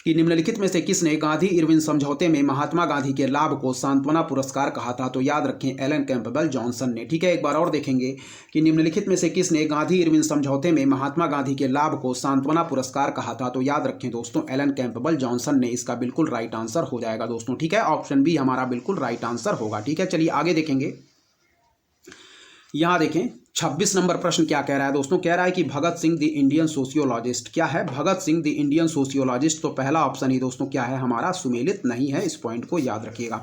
कि निम्नलिखित में से किसने गांधी इरविन समझौते में महात्मा गांधी के लाभ को सांत्वना पुरस्कार कहा था। तो याद रखें, एलन कैंपबेल जॉनसन ने। ठीक है, एक बार और देखेंगे कि निम्नलिखित में से किसने गांधी इरविन समझौते में महात्मा गांधी के लाभ को सांत्वना पुरस्कार कहा था। तो याद रखें दोस्तों, एलन कैंपबेल जॉनसन ने। इसका बिल्कुल राइट आंसर हो जाएगा दोस्तों। ठीक है, ऑप्शन बी हमारा बिल्कुल राइट आंसर होगा। ठीक है, चलिए आगे देखेंगे। यहां देखें 26 नंबर प्रश्न क्या कह रहा है दोस्तों। कह रहा है कि Bhagat Singh the Indian sociologist. क्या है, Bhagat Singh the Indian sociologist. तो पहला ऑप्शन ही दोस्तों क्या है हमारा, सुमेलित नहीं है। इस पॉइंट को याद रखिएगा।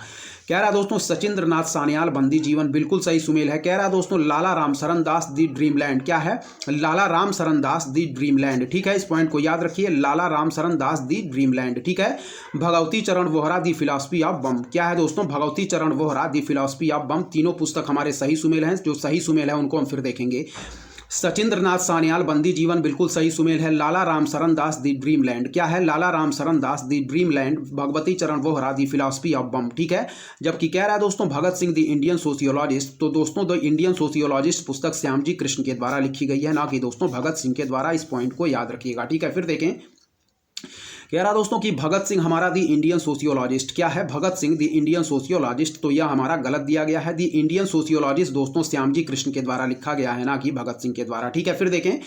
कह रहा है दोस्तों, सचिंद्र नाथ सान्याल बंदी जीवन, बिल्कुल सही सुमेल है। कह रहा है दोस्तों, लाला राम शरण दास दी ड्रीमलैंड। क्या है, लाला राम शरण दास दी ड्रीमलैंड। ठीक है, इस पॉइंट को याद रखिए, लाला राम शरण दास दी ड्रीमलैंड। ठीक है, भगवती चरण वोहरा दी फिलॉसफी ऑफ बम। क्या है दोस्तों, भगवती चरण वोहरा दी फिलॉसफी ऑफ बम। तीनों पुस्तक हमारे सही सुमेल हैं। जो सही सुमेल है उनको हम फिर देखेंगे। सचिंद्र नाथ सान्याल बंदी जीवन, बिल्कुल सही सुमेल है। लाला राम शरण दास दी ड्रीमलैंड। क्या है, लाला राम शरण दास दी ड्रीमलैंड। भगवती चरण वोहरा दी फिलॉसफी ऑफ बम। ठीक है, जबकि कह रहा है दोस्तों Bhagat Singh the Indian sociologist. तो दोस्तों द इंडियन सोशियोलॉजिस्ट पुस्तक श्यामजी कृष्ण के द्वारा लिखी गई है, ना कि दोस्तों भगत सिंह के द्वारा। इस पॉइंट को याद रखिएगा। ठीक है, फिर देखें, कह रहा दोस्तों कि भगत सिंह हमारा दी इंडियन सोशियोलॉजिस्ट। क्या है, भगत सिंह दी इंडियन सोशियोलॉजिस्ट। तो यह हमारा गलत दिया गया है। दी इंडियन सोशियोलॉजिस्ट दोस्तों श्यामजी कृष्ण के द्वारा लिखा गया है, ना कि भगत सिंह के द्वारा। ठीक है, फिर देखें,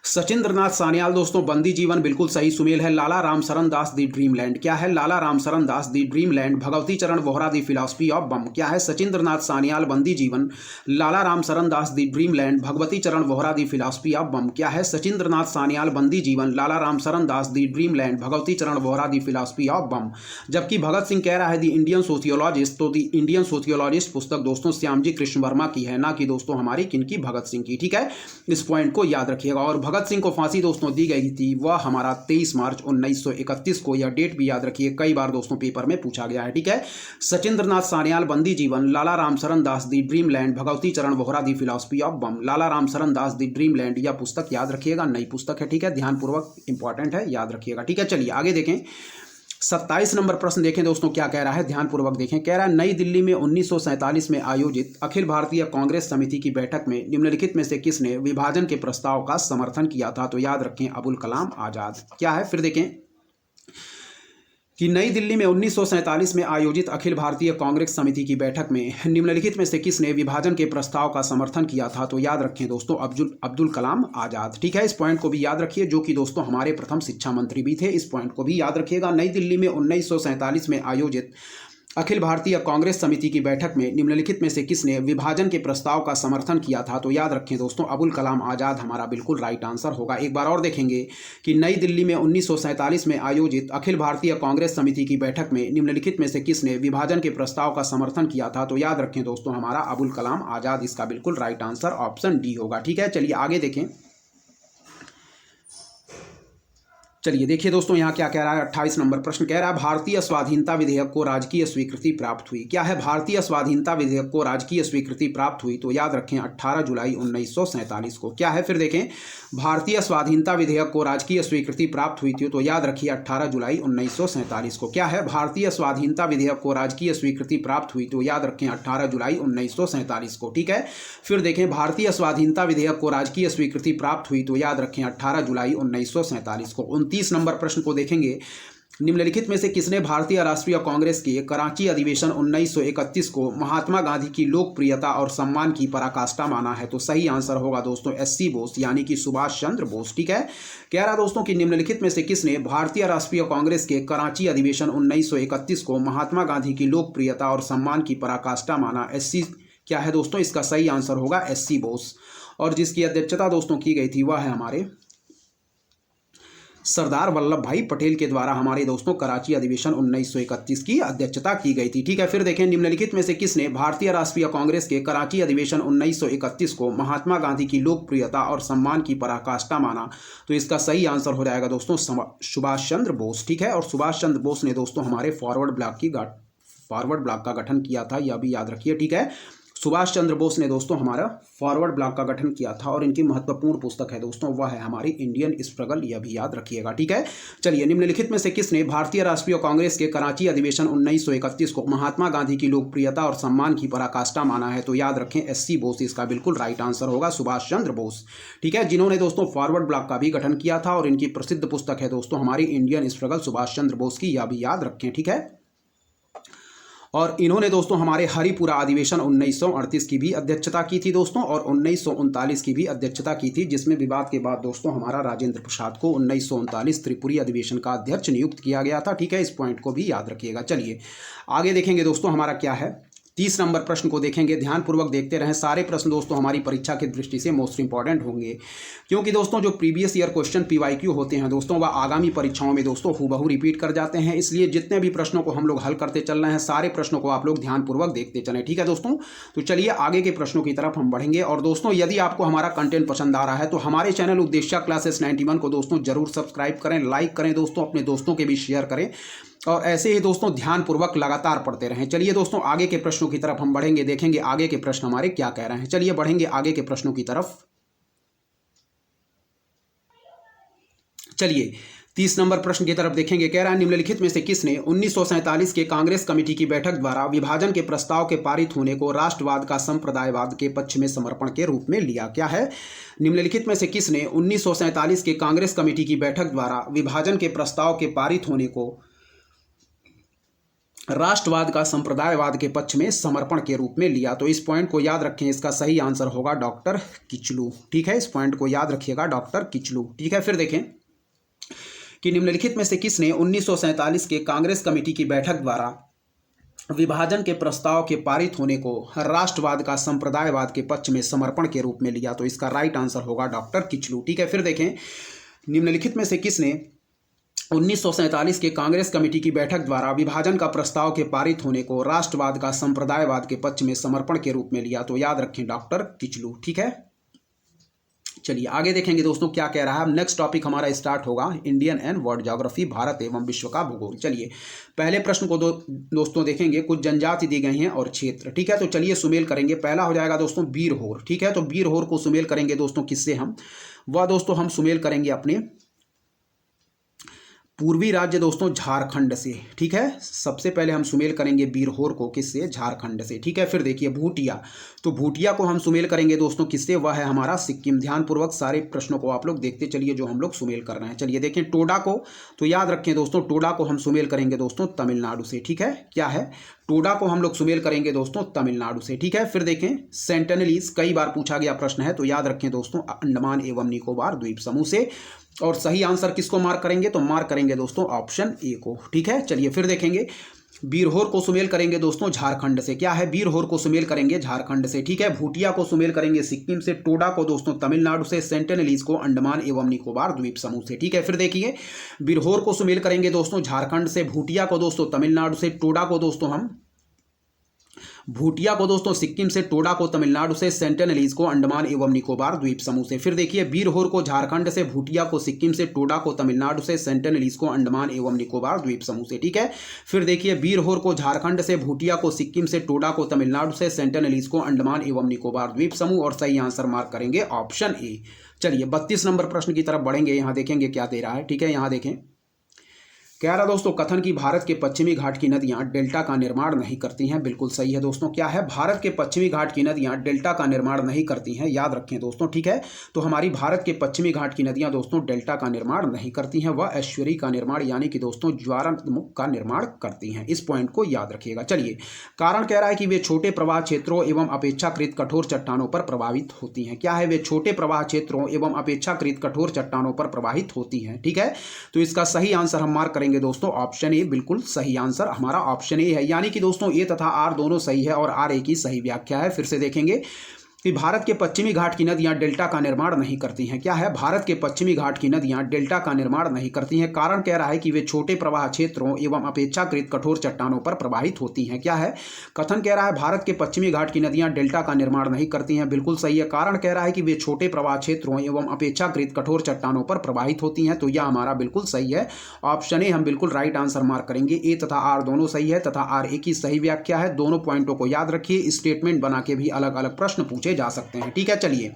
सचिंद्र नाथ सान्याल दोस्तों बंदी जीवन, बिल्कुल सही सुमेल है। लाला राम शरण दास दी ड्रीमलैंड। क्या है, लाला राम शरण दास दी ड्रीमलैंड। भगवती चरण वोहरा दी फिलॉसफी ऑफ बम। क्या है, सचिंद्र नाथ सान्याल बंदी जीवन, लाला राम शरण दास दी ड्रीमलैंड, भगवती चरण वोहरा दी फिलॉसफी ऑफ बम। क्या है, सचिंद्र नाथ सान्याल बंदी जीवन, लाला राम शरण दास दी ड्रीमलैंड, भगवती चरण वोहरा दी फिलॉसफी ऑफ बम। जबकि भगत सिंह कह रहा है दी इंडियन सोशियोलॉजिस्ट। तो दी इंडियन सोशियोलॉजिस्ट पुस्तक दोस्तों श्यामजी कृष्ण वर्मा की है, ना कि दोस्तों हमारी किनकी, भगत सिंह की। ठीक है, इस पॉइंट को याद रखिएगा। और भगत सिंह को फांसी दोस्तों दी गई थी वह हमारा 23 मार्च 1931 को। यह डेट भी याद रखिए, कई बार दोस्तों पेपर में पूछा गया है। ठीक है, सचिंद्र नाथ सान्याल बंदी जीवन, लाला राम शरण दास दी ड्रीमलैंड, भगवती चरण वोहरा दी फिलॉसफी ऑफ बम। लाला राम शरण दास दी ड्रीमलैंड, यह पुस्तक याद रखिएगा, नई पुस्तक है। ठीक है, ध्यानपूर्वक इंपॉर्टेंट है, याद रखिएगा। ठीक है, चलिए आगे देखें। 27 नंबर प्रश्न देखें दोस्तों, क्या कह रहा है, ध्यानपूर्वक देखें। कह रहा है, नई दिल्ली में 1947 में आयोजित अखिल भारतीय कांग्रेस समिति की बैठक में निम्नलिखित में से किसने विभाजन के प्रस्ताव का समर्थन किया था। तो याद रखें, अबुल कलाम आजाद। क्या है, फिर देखें कि नई दिल्ली में 1947 में आयोजित अखिल भारतीय कांग्रेस समिति की बैठक में निम्नलिखित में से किसने विभाजन के प्रस्ताव का समर्थन किया था। तो याद रखें दोस्तों, अब्दुल कलाम आजाद। ठीक है, इस पॉइंट को भी याद रखिए, जो कि दोस्तों हमारे प्रथम शिक्षा मंत्री भी थे। इस पॉइंट को भी याद रखिएगा। नई दिल्ली में 1947 में आयोजित अखिल भारतीय कांग्रेस समिति की बैठक में निम्नलिखित में से किसने विभाजन के प्रस्ताव का समर्थन किया था। तो याद रखें दोस्तों, अबुल कलाम आजाद हमारा बिल्कुल राइट आंसर होगा। एक बार और देखेंगे कि नई दिल्ली में 1947 में आयोजित अखिल भारतीय कांग्रेस समिति की बैठक में निम्नलिखित में से किसने विभाजन के प्रस्ताव का समर्थन किया था। तो याद रखें दोस्तों, हमारा अबुल कलाम आजाद। इसका बिल्कुल राइट आंसर ऑप्शन डी होगा। ठीक है, चलिए आगे देखें। चलिए देखिए दोस्तों, यहाँ क्या कह रहा है, 28 नंबर प्रश्न कह रहा है, भारतीय स्वाधीनता विधेयक को राजकीय स्वीकृति प्राप्त हुई। क्या है, भारतीय स्वाधीनता विधेयक को राजकीय स्वीकृति प्राप्त हुई। तो याद रखें, 18 जुलाई 1947 को। क्या है, फिर देखें, भारतीय स्वाधीनता विधेयक को राजकीय स्वीकृति प्राप्त हुई थी। तो याद रखिए, 18 जुलाई 1947 को। क्या है, भारतीय स्वाधीनता विधेयक को राजकीय स्वीकृति प्राप्त हुई। तो याद रखें, 18 जुलाई 1947 को। ठीक है, फिर देखें, भारतीय स्वाधीनता विधेयक को राजकीय स्वीकृति प्राप्त हुई। तो याद रखें, 18 जुलाई 1947 को। 29 नंबर प्रश्न को देखेंगे, निम्नलिखित में से किसने भारतीय राष्ट्रीय कांग्रेस के कराची अधिवेशन 1931 को महात्मा गांधी की लोकप्रियता और सम्मान की पराकाष्ठा माना है। तो सही आंसर होगा दोस्तों एससी बोस, यानी कि सुभाष चंद्र बोस। ठीक है, कह रहा दोस्तों कि निम्नलिखित में से किसने भारतीय राष्ट्रीय कांग्रेस के कराची अधिवेशन 1931 को महात्मा गांधी की लोकप्रियता और सम्मान की पराकाष्ठा माना। एससी क्या है दोस्तों, इसका सही आंसर होगा एससी बोस। और जिसकी अध्यक्षता दोस्तों की गई थी वह है हमारे सरदार वल्लभ भाई पटेल के द्वारा हमारे दोस्तों कराची अधिवेशन 1931 की अध्यक्षता की गई थी। ठीक है, फिर देखें निम्नलिखित में से किसने भारतीय राष्ट्रीय कांग्रेस के कराची अधिवेशन 1931 को महात्मा गांधी की लोकप्रियता और सम्मान की पराकाष्ठा माना? तो इसका सही आंसर हो जाएगा दोस्तों सुभाष चंद्र बोस। ठीक है, और सुभाष चंद्र बोस ने दोस्तों हमारे फॉरवर्ड ब्लॉक का गठन किया था, यह भी याद रखिए। ठीक है, सुभाष चंद्र बोस ने दोस्तों हमारा फॉरवर्ड ब्लॉक का गठन किया था और इनकी महत्वपूर्ण पुस्तक है दोस्तों वह है हमारी इंडियन स्ट्रगल, यह भी याद रखिएगा। ठीक है, चलिए निम्नलिखित में से किसने भारतीय राष्ट्रीय कांग्रेस के कराची अधिवेशन 1931 को महात्मा गांधी की लोकप्रियता और सम्मान की पराकाष्ठा माना है? तो याद रखें SC बोस इसका बिल्कुल राइट आंसर होगा, सुभाष चंद्र बोस। ठीक है, जिन्होंने दोस्तों फॉरवर्ड ब्लॉक का भी गठन किया था और इनकी प्रसिद्ध पुस्तक है दोस्तों हमारी इंडियन स्ट्रगल सुभाष चंद्र बोस की, यह भी याद रखें। ठीक है, और इन्होंने दोस्तों हमारे हरिपुरा अधिवेशन 1938 की भी अध्यक्षता की थी दोस्तों, और 1939 की भी अध्यक्षता की थी, जिसमें विवाद के बाद दोस्तों हमारा राजेंद्र प्रसाद को 1939 त्रिपुरी अधिवेशन का अध्यक्ष नियुक्त किया गया था। ठीक है, इस पॉइंट को भी याद रखिएगा। चलिए आगे देखेंगे दोस्तों हमारा क्या है, 30 नंबर प्रश्न को देखेंगे, ध्यानपूर्वक देखते रहें। सारे प्रश्न दोस्तों हमारी परीक्षा की दृष्टि से मोस्ट इंपॉर्टेंट होंगे, क्योंकि दोस्तों जो प्रीवियस ईयर क्वेश्चन PYQ होते हैं दोस्तों वह आगामी परीक्षाओं में दोस्तों हूबहू रिपीट कर जाते हैं। इसलिए जितने भी प्रश्नों को हम लोग हल करते चल रहे हैं सारे प्रश्नों को आप लोग ध्यानपूर्वक देखते चलें। ठीक है दोस्तों, तो चलिए आगे के प्रश्नों की तरफ हम बढ़ेंगे। और दोस्तों यदि आपको हमारा कंटेंट पसंद आ रहा है तो हमारे चैनल उद्देश्य क्लासेस 91 को दोस्तों जरूर सब्सक्राइब करें, लाइक करें दोस्तों, अपने दोस्तों के भी शेयर करें और ऐसे ही दोस्तों ध्यानपूर्वक लगातार पढ़ते रहें। चलिए दोस्तों आगे के प्रश्नों की तरफ हम बढ़ेंगे, देखेंगे आगे के प्रश्न हमारे क्या कह रहे हैं। चलिए बढ़ेंगे आगे के प्रश्नों की तरफ। चलिए 30 नंबर प्रश्न की तरफ देखेंगे, कह रहा है निम्नलिखित में से किसने 1947 के कांग्रेस कमेटी की बैठक द्वारा विभाजन के प्रस्ताव के पारित होने को राष्ट्रवाद का संप्रदायवाद के पक्ष में समर्पण के रूप में लिया? क्या है, निम्नलिखित में से किसने 1947 के कांग्रेस कमेटी की बैठक द्वारा विभाजन के प्रस्ताव के पारित होने को राष्ट्रवाद का संप्रदायवाद के पक्ष में समर्पण के रूप में लिया? तो इस पॉइंट को याद रखें, इसका सही आंसर होगा डॉक्टर किचलू। ठीक है, इस पॉइंट को याद रखिएगा, डॉक्टर किचलू। ठीक है, फिर देखें कि निम्नलिखित में से किसने 1947 के कांग्रेस कमेटी की बैठक द्वारा विभाजन के प्रस्ताव के पारित होने को राष्ट्रवाद का संप्रदायवाद के पक्ष में समर्पण के रूप में लिया? तो इसका राइट आंसर होगा डॉक्टर किचलू। ठीक है, फिर देखें निम्नलिखित में से किसने 1947 के कांग्रेस कमेटी की बैठक द्वारा विभाजन का प्रस्ताव के पारित होने को राष्ट्रवाद का संप्रदायवाद के पक्ष में समर्पण के रूप में लिया? तो याद रखें डॉक्टर किचलू। ठीक है, चलिए आगे देखेंगे दोस्तों क्या कह रहा है। नेक्स्ट टॉपिक हमारा स्टार्ट होगा Indian and world geography, Bharat एवं विश्व का भूगोल। चलिए पहले प्रश्न को दोस्तों देखेंगे, कुछ जनजाति दी गई हैं और क्षेत्र। ठीक है, तो चलिए सुमेल करेंगे। पहला हो जाएगा दोस्तों बीरहोर। ठीक है, तो बीरहोर को सुमेल करेंगे दोस्तों किससे? वह दोस्तों हम सुमेल करेंगे अपने पूर्वी राज्य दोस्तों झारखंड से। ठीक है, सबसे पहले हम सुमेल करेंगे बीरहोर को किससे? झारखंड से। ठीक है, फिर देखिए भूटिया, तो भूटिया को हम सुमेल करेंगे दोस्तों किससे? वह है हमारा सिक्किम। ध्यानपूर्वक सारे प्रश्नों को आप लोग देखते चलिए जो हम लोग सुमेल कर रहे हैं। चलिए देखें टोडा को, तो याद रखें दोस्तों टोडा को हम सुमेल करेंगे दोस्तों तमिलनाडु से। ठीक है, क्या है, टोडा को हम लोग सुमेल करेंगे दोस्तों तमिलनाडु से। ठीक है, फिर देखें सेंटिनलीज, कई बार पूछा गया प्रश्न है, तो याद रखें दोस्तों अंडमान एवं निकोबार द्वीप समूह से। और सही आंसर किसको मार्क करेंगे? तो मार्क करेंगे दोस्तों ऑप्शन ए को। ठीक है, चलिए फिर देखेंगे बीरहोर को सुमेल करेंगे दोस्तों झारखंड से। क्या है, बीरहोर को सुमेल करेंगे झारखंड से। ठीक है, भूटिया को सुमेल करेंगे सिक्किम से, टोडा को दोस्तों तमिलनाडु से, सेंटिनलीज को अंडमान एवं निकोबार द्वीप समूह से। ठीक है, फिर देखिए बीरहोर को सुमेल करेंगे दोस्तों झारखंड से, भूटिया को दोस्तों तमिलनाडु से, टोडा को दोस्तों हम भूटिया को दोस्तों सिक्किम से, टोडा को तमिलनाडु से, सेंटिनलीज को अंडमान एवं निकोबार द्वीप समूह से। फिर देखिए बीरहोर को झारखंड से, भूटिया को सिक्किम से, टोडा को तमिलनाडु से, सेंटिनलीज को अंडमान एवं निकोबार द्वीप समूह से। ठीक है, फिर देखिए बीरहोर को झारखंड से, भूटिया को सिक्किम से, टोडा को तमिलनाडु से, सेंटिनलीज को अंडमान एवं निकोबार द्वीप समूह, और सही आंसर मार्क करेंगे ऑप्शन ए। चलिए 32 नंबर प्रश्न की तरफ बढ़ेंगे, यहाँ देखेंगे क्या दे रहा है। ठीक है, यहाँ देखें कह रहा दोस्तों कथन की भारत के पश्चिमी घाट की नदियां डेल्टा का निर्माण नहीं करती हैं। बिल्कुल सही है दोस्तों। क्या है, भारत के पश्चिमी घाट की नदियां डेल्टा का निर्माण नहीं करती हैं, याद रखें दोस्तों। ठीक है, तो हमारी भारत के पश्चिमी घाट की नदियां दोस्तों डेल्टा का निर्माण नहीं करती हैं, वह एस्चुरी का निर्माण यानी कि दोस्तों ज्वारमुख का निर्माण करती हैं। इस पॉइंट को याद रखिएगा। चलिए कारण कह रहा है कि वे छोटे प्रवाह क्षेत्रों एवं अपेक्षाकृत कठोर चट्टानों पर प्रभावित होती हैं। क्या है, वे छोटे प्रवाह क्षेत्रों एवं अपेक्षाकृत कठोर चट्टानों पर प्रभावित होती हैं। ठीक है, तो इसका सही आंसर हम मार्क करेंगे दोस्तों ऑप्शन ए। बिल्कुल सही आंसर हमारा ऑप्शन ए है, यानी कि दोस्तों ए तथा आर दोनों सही है और आर ए की सही व्याख्या है। फिर से देखेंगे कि भारत के पश्चिमी घाट की नदियां डेल्टा का निर्माण नहीं करती हैं। क्या है? भारत के पश्चिमी घाट की नदियां डेल्टा का निर्माण नहीं करती हैं। कारण कह रहा है कि वे छोटे प्रवाह क्षेत्रों एवं अपेक्षाकृत कठोर चट्टानों पर प्रवाहित होती हैं। क्या है? कथन कह रहा है भारत के पश्चिमी घाट की नदियां डेल्टा का निर्माण नहीं करती हैं। बिल्कुल सही है। कारण कह रहा है कि वे छोटे प्रवाह क्षेत्रों एवं अपेक्षाकृत कठोर चट्टानों पर प्रवाहित होती हैं। तो यह हमारा बिल्कुल सही है। ऑप्शन ए हम बिल्कुल राइट आंसर मार्क करेंगे। ए तथा आर दोनों सही है तथा आर ए की सही व्याख्या है। दोनों पॉइंटों को याद रखिए। स्टेटमेंट बना के भी अलग अलग प्रश्न पूछे जा सकते हैं। ठीक है, चलिए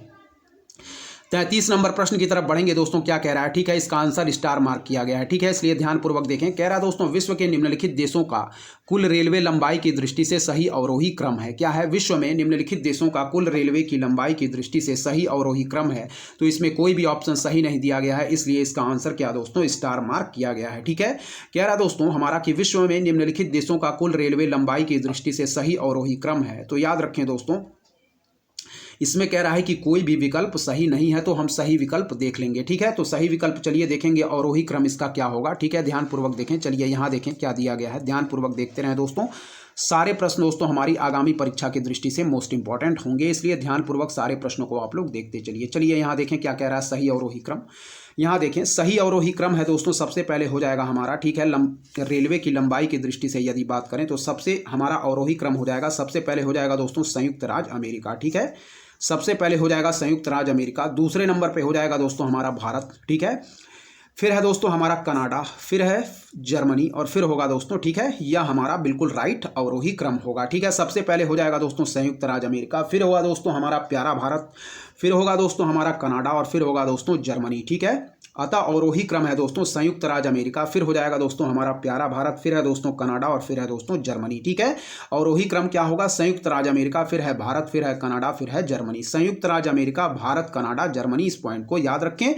33 नंबर प्रश्न की तरफ बढ़ेंगे दोस्तों। क्या कह रहा है? ठीक है, इसका आंसर स्टार मार्क किया गया है। ठीक है, इसलिए ध्यानपूर्वक देखें। कह रहा है दोस्तों विश्व के निम्नलिखित देशों का कुल रेलवे लंबाई की दृष्टि से सही अवरोही क्रम है। क्या है? विश्व में निम्नलिखित देशों का कुल रेलवे की लंबाई की दृष्टि से सही अवरोही क्रम है। तो इसमें कोई भी ऑप्शन सही नहीं दिया गया है, इसलिए इसका आंसर क्या दोस्तों? स्टार मार्क किया गया है। ठीक है, कह रहा दोस्तों हमारा कि विश्व में निम्नलिखित देशों का कुल रेलवे लंबाई की दृष्टि से सही अवरोही क्रम है। तो याद रखें दोस्तों, इसमें कह रहा है कि कोई भी विकल्प सही नहीं है, तो हम सही विकल्प देख लेंगे। ठीक है, तो सही विकल्प चलिए देखेंगे अवरोही क्रम इसका क्या होगा। ठीक है, ध्यानपूर्वक देखें। चलिए यहाँ देखें क्या दिया गया है, ध्यानपूर्वक देखते रहें दोस्तों। सारे प्रश्न दोस्तों हमारी आगामी परीक्षा की दृष्टि से मोस्ट इंपॉर्टेंट होंगे, इसलिए ध्यानपूर्वक सारे प्रश्नों को आप लोग देखते चलिए। चलिए यहाँ देखें क्या कह रहा है सही अवरोही क्रम। यहाँ देखें सही अवरोही क्रम है दोस्तों, सबसे पहले हो जाएगा हमारा, ठीक है, रेलवे की लंबाई की दृष्टि से यदि बात करें तो सबसे हमारा अवरोही क्रम हो जाएगा, सबसे पहले हो जाएगा दोस्तों संयुक्त राज्य अमेरिका। ठीक है, सबसे पहले हो जाएगा संयुक्त राज्य अमेरिका। दूसरे नंबर पे हो जाएगा दोस्तों हमारा भारत। ठीक है, फिर है दोस्तों हमारा कनाडा, फिर है जर्मनी और फिर होगा दोस्तों, ठीक है, यह हमारा बिल्कुल राइट अवरोही क्रम होगा। ठीक है, सबसे पहले हो जाएगा दोस्तों संयुक्त राज्य अमेरिका, फिर होगा दोस्तों हमारा प्यारा भारत, फिर होगा दोस्तों हमारा कनाडा और फिर होगा दोस्तों जर्मनी। ठीक है, अतः अवरोही क्रम है दोस्तों संयुक्त राज्य अमेरिका, फिर हो जाएगा दोस्तों हमारा प्यारा भारत, फिर है दोस्तों कनाडा और फिर है दोस्तों जर्मनी। ठीक है, अवरोही क्रम क्या होगा? संयुक्त राज्य अमेरिका, फिर है भारत, फिर है कनाडा, फिर है जर्मनी। संयुक्त राज्य अमेरिका, भारत, कनाडा, जर्मनी, इस पॉइंट को याद रखें।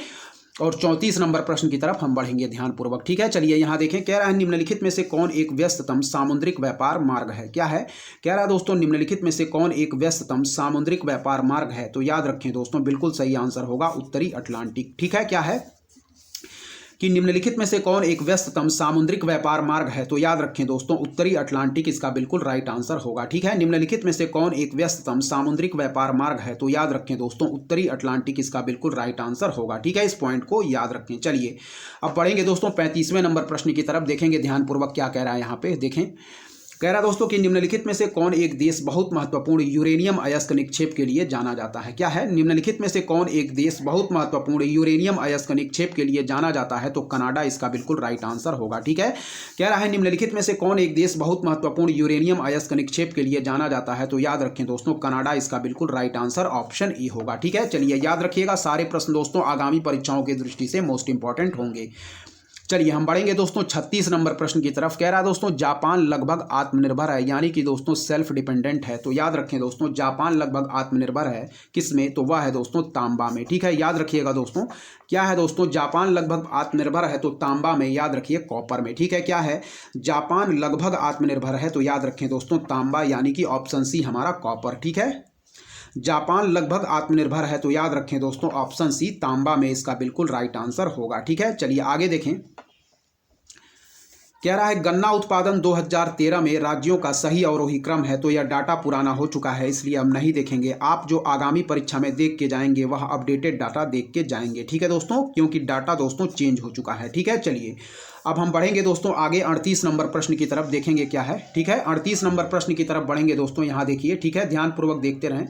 और 34 नंबर प्रश्न की तरफ हम बढ़ेंगे ध्यानपूर्वक। ठीक है, चलिए यहाँ देखें, कह रहा है निम्नलिखित में से कौन एक व्यस्ततम सामुद्रिक व्यापार मार्ग है। क्या है? कह रहा है दोस्तों निम्नलिखित में से कौन एक व्यस्ततम सामुद्रिक व्यापार मार्ग है। तो याद रखें दोस्तों बिल्कुल सही आंसर होगा उत्तरी अटलांटिक। ठीक है, क्या है कि निम्नलिखित में से कौन एक व्यस्ततम सामुद्रिक व्यापार मार्ग है। तो याद रखें दोस्तों उत्तरी अटलांटिक इसका बिल्कुल राइट आंसर होगा। ठीक है, निम्नलिखित में से कौन एक व्यस्ततम सामुद्रिक व्यापार मार्ग है। तो याद रखें दोस्तों उत्तरी अटलांटिक इसका बिल्कुल राइट आंसर होगा। ठीक है, इस पॉइंट को याद रखें। चलिए अब बढ़ेंगे दोस्तों 35वें नंबर प्रश्न की तरफ, देखेंगे ध्यानपूर्वक क्या कह रहा है यहाँ पे। देखें, कह रहा दोस्तों कि निम्नलिखित में से कौन एक देश बहुत महत्वपूर्ण यूरेनियम अयस्क निक्षेप के लिए जाना जाता है। क्या है? निम्नलिखित में से कौन एक देश बहुत महत्वपूर्ण यूरेनियम अयस्क निक्षेप के लिए जाना जाता है। तो कनाडा इसका बिल्कुल राइट आंसर होगा। ठीक है, कह रहा है निम्नलिखित में से कौन एक देश बहुत महत्वपूर्ण यूरेनियम अयस्क निक्षेप के लिए जाना जाता है। तो याद रखें दोस्तों कनाडा इसका बिल्कुल राइट आंसर ऑप्शन ई होगा। ठीक है, चलिए याद रखिएगा सारे प्रश्न दोस्तों आगामी परीक्षाओं की दृष्टि से मोस्ट इंपॉर्टेंट होंगे। चलिए हम बढ़ेंगे दोस्तों 36 नंबर प्रश्न की तरफ। कह रहा है दोस्तों जापान लगभग आत्मनिर्भर है, यानी कि दोस्तों सेल्फ डिपेंडेंट है। तो याद रखें दोस्तों जापान लगभग आत्मनिर्भर है किसमें? तो वह है दोस्तों तांबा में। ठीक है, याद रखिएगा दोस्तों क्या है दोस्तों जापान लगभग आत्मनिर्भर है तो तांबा में, याद रखिए कॉपर में। ठीक है, क्या है जापान लगभग आत्मनिर्भर है तो याद रखें दोस्तों तांबा, यानी कि ऑप्शन सी हमारा कॉपर। ठीक है, जापान लगभग आत्मनिर्भर है तो याद रखें दोस्तों ऑप्शन सी तांबा में इसका बिल्कुल राइट आंसर होगा। ठीक है, चलिए आगे देखें। कह रहा है गन्ना उत्पादन 2013 में राज्यों का सही अवरोही क्रम है। तो यह डाटा पुराना हो चुका है इसलिए हम नहीं देखेंगे। आप जो आगामी परीक्षा में देख के जाएंगे वह अपडेटेड डाटा देख के जाएंगे। ठीक है दोस्तों, क्योंकि डाटा दोस्तों चेंज हो चुका है। ठीक है, चलिए अब हम बढ़ेंगे दोस्तों आगे 38 नंबर प्रश्न की तरफ, देखेंगे क्या है। ठीक है, 38 नंबर प्रश्न की तरफ बढ़ेंगे दोस्तों। यहाँ देखिए, ठीक है, ध्यानपूर्वक देखते रहें।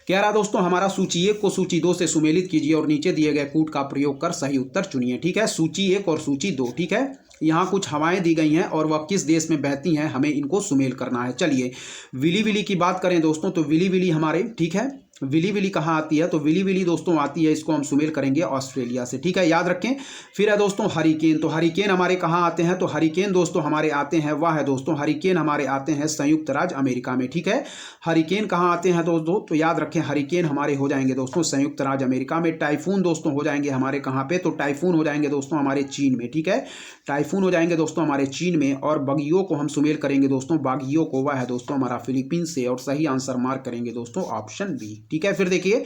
कह रहा दोस्तों हमारा सूची 1 को सूची 2 से सुमेलित कीजिए और नीचे दिए गए कूट का प्रयोग कर सही उत्तर चुनिए। ठीक है, सूची 1 और सूची 2। ठीक है, यहाँ कुछ हवाएं दी गई हैं और वह किस देश में बहती हैं, हमें इनको सुमेल करना है। चलिए विली विली की बात करें दोस्तों तो विली विली हमारे, ठीक है, विली विली कहाँ आती है? तो विली विली दोस्तों आती है, इसको हम सुमेल करेंगे ऑस्ट्रेलिया से। ठीक है, याद रखें। फिर है दोस्तों हरिकेन, तो हरिकेन हमारे कहाँ आते हैं? तो हरिकेन दोस्तों हमारे आते हैं, वह है दोस्तों हरिकेन हमारे आते हैं संयुक्त राज्य अमेरिका में। ठीक है, हरिकेन कहाँ आते हैं दोस्तों? तो याद रखें हरिकेन हमारे हो जाएंगे दोस्तों संयुक्त राज्य अमेरिका में। टाइफून दोस्तों हो जाएंगे हमारे कहाँ पे? तो टाइफून हो जाएंगे दोस्तों हमारे चीन में। ठीक है, टाइफून हो जाएंगे दोस्तों हमारे चीन में। और बगियों को हम सुमेल करेंगे दोस्तों, बागियों को, वह है दोस्तों हमारा फिलीपींस से। और सही आंसर मार्क करेंगे दोस्तों ऑप्शन बी। ठीक है, फिर देखिए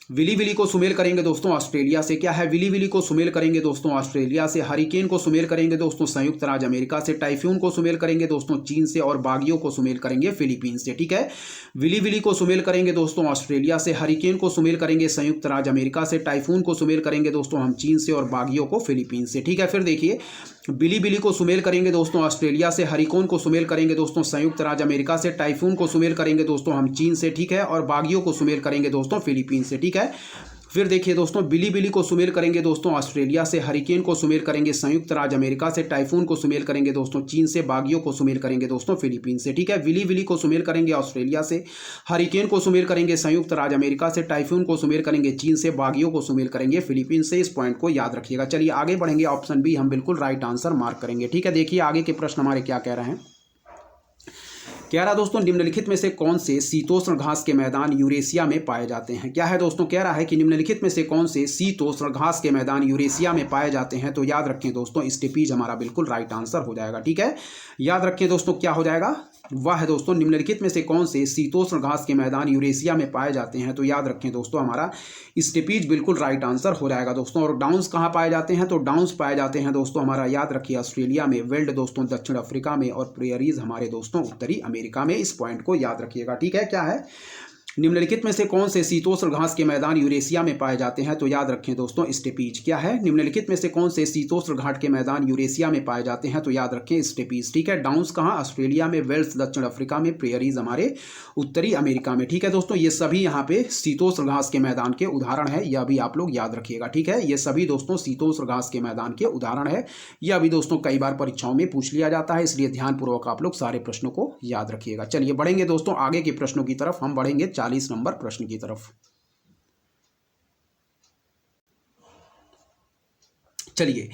विली विली को सुमेल करेंगे दोस्तों ऑस्ट्रेलिया से। क्या है, विली विली को सुमेल करेंगे दोस्तों ऑस्ट्रेलिया से। हरिकेन को सुमेल करेंगे दोस्तों संयुक्त राज्य अमेरिका से। टाइफून को सुमेल करेंगे दोस्तों चीन से। और बागियों को सुमेल करेंगे फिलीपींस से। ठीक है, विली विली को सुमेल करेंगे दोस्तों ऑस्ट्रेलिया से। हरिकेन को सुमेल करेंगे संयुक्त राज्य अमेरिका से। टाइफून को सुमेल करेंगे दोस्तों हम चीन से। और बागियों को फिलीपींस से। ठीक है, फिर देखिए, बिली बिली को सुमेल करेंगे दोस्तों ऑस्ट्रेलिया से। हरिकोन को सुमेल करेंगे दोस्तों संयुक्त राज्य अमेरिका से। टाइफून को सुमेल करेंगे दोस्तों हम चीन से। ठीक है, और बागियों को सुमेल करेंगे दोस्तों फिलीपींस से। ठीक है, फिर देखिए दोस्तों, बिली बिली को सुमेल करेंगे दोस्तों ऑस्ट्रेलिया से। हरिकेन को सुमेल करेंगे संयुक्त राज्य अमेरिका से। टाइफून को सुमेल करेंगे दोस्तों चीन से। बागियों को सुमेल करेंगे दोस्तों फिलीपींस से। ठीक है, बिली बिली को सुमेल करेंगे ऑस्ट्रेलिया से। हरिकेन को सुमेल करेंगे संयुक्त राज्य अमेरिका से। टाइफून को सुमेल करेंगे चीन से। बागियों को सुमेल करेंगे फिलीपींस से। इस पॉइंट को याद रखिएगा। चलिए आगे बढ़ेंगे, ऑप्शन बी हम बिल्कुल राइट आंसर मार्क करेंगे। ठीक है, देखिए आगे के प्रश्न हमारे क्या कह रहे हैं। कह रहा दोस्तों, निम्नलिखित में से कौन से शीतोष्ण घास के मैदान यूरेशिया में पाए जाते हैं। क्या है दोस्तों, कह रहा है कि निम्नलिखित में से कौन से शीतोष्ण घास के मैदान यूरेशिया में पाए जाते हैं। तो याद रखें दोस्तों, स्टेपीज हमारा बिल्कुल राइट आंसर हो जाएगा। ठीक है, याद रखें दोस्तों, क्या हो जाएगा, वह है दोस्तों, निम्नलिखित में से कौन से शीतोष्ण घास के मैदान यूरेशिया में पाए जाते हैं। तो याद रखें दोस्तों, हमारा स्टेपीज बिल्कुल राइट आंसर हो जाएगा दोस्तों। और डाउन्स कहाँ पाए जाते हैं, तो डाउन्स पाए जाते हैं दोस्तों हमारा, याद रखिए, ऑस्ट्रेलिया में। वेल्ड दोस्तों दक्षिण अफ्रीका में। और प्रेयरीज हमारे दोस्तों उत्तरी अमेरिका में। इस पॉइंट को याद रखिएगा। ठीक है, क्या है, निम्नलिखित में से कौन से शीतोष्ण घास के मैदान यूरेशिया में पाए जाते हैं। तो याद रखें दोस्तों, स्टेपीज। क्या है, निम्नलिखित में से कौन से शीतोष्ण घाट के मैदान यूरेशिया में पाए जाते हैं। तो याद रखें स्टेपीज। ठीक है, डाउन्स कहाँ, ऑस्ट्रेलिया में। वेल्स दक्षिण अफ्रीका में। प्रेयरीज हमारे उत्तरी अमेरिका में। ठीक है दोस्तों, ये सभी यहाँ पे शीतोष्ण घास के मैदान के उदाहरण है। यह भी आप लोग याद रखिएगा। ठीक है, ये सभी दोस्तों शीतोष्ण घास के मैदान के उदाहरण है। यह भी दोस्तों कई बार परीक्षाओं में पूछ लिया जाता है, इसलिए ध्यानपूर्वक आप लोग सारे प्रश्नों को याद रखिएगा। चलिए बढ़ेंगे दोस्तों आगे के प्रश्नों की तरफ। हम बढ़ेंगे 40 नंबर प्रश्न की तरफ। चलिए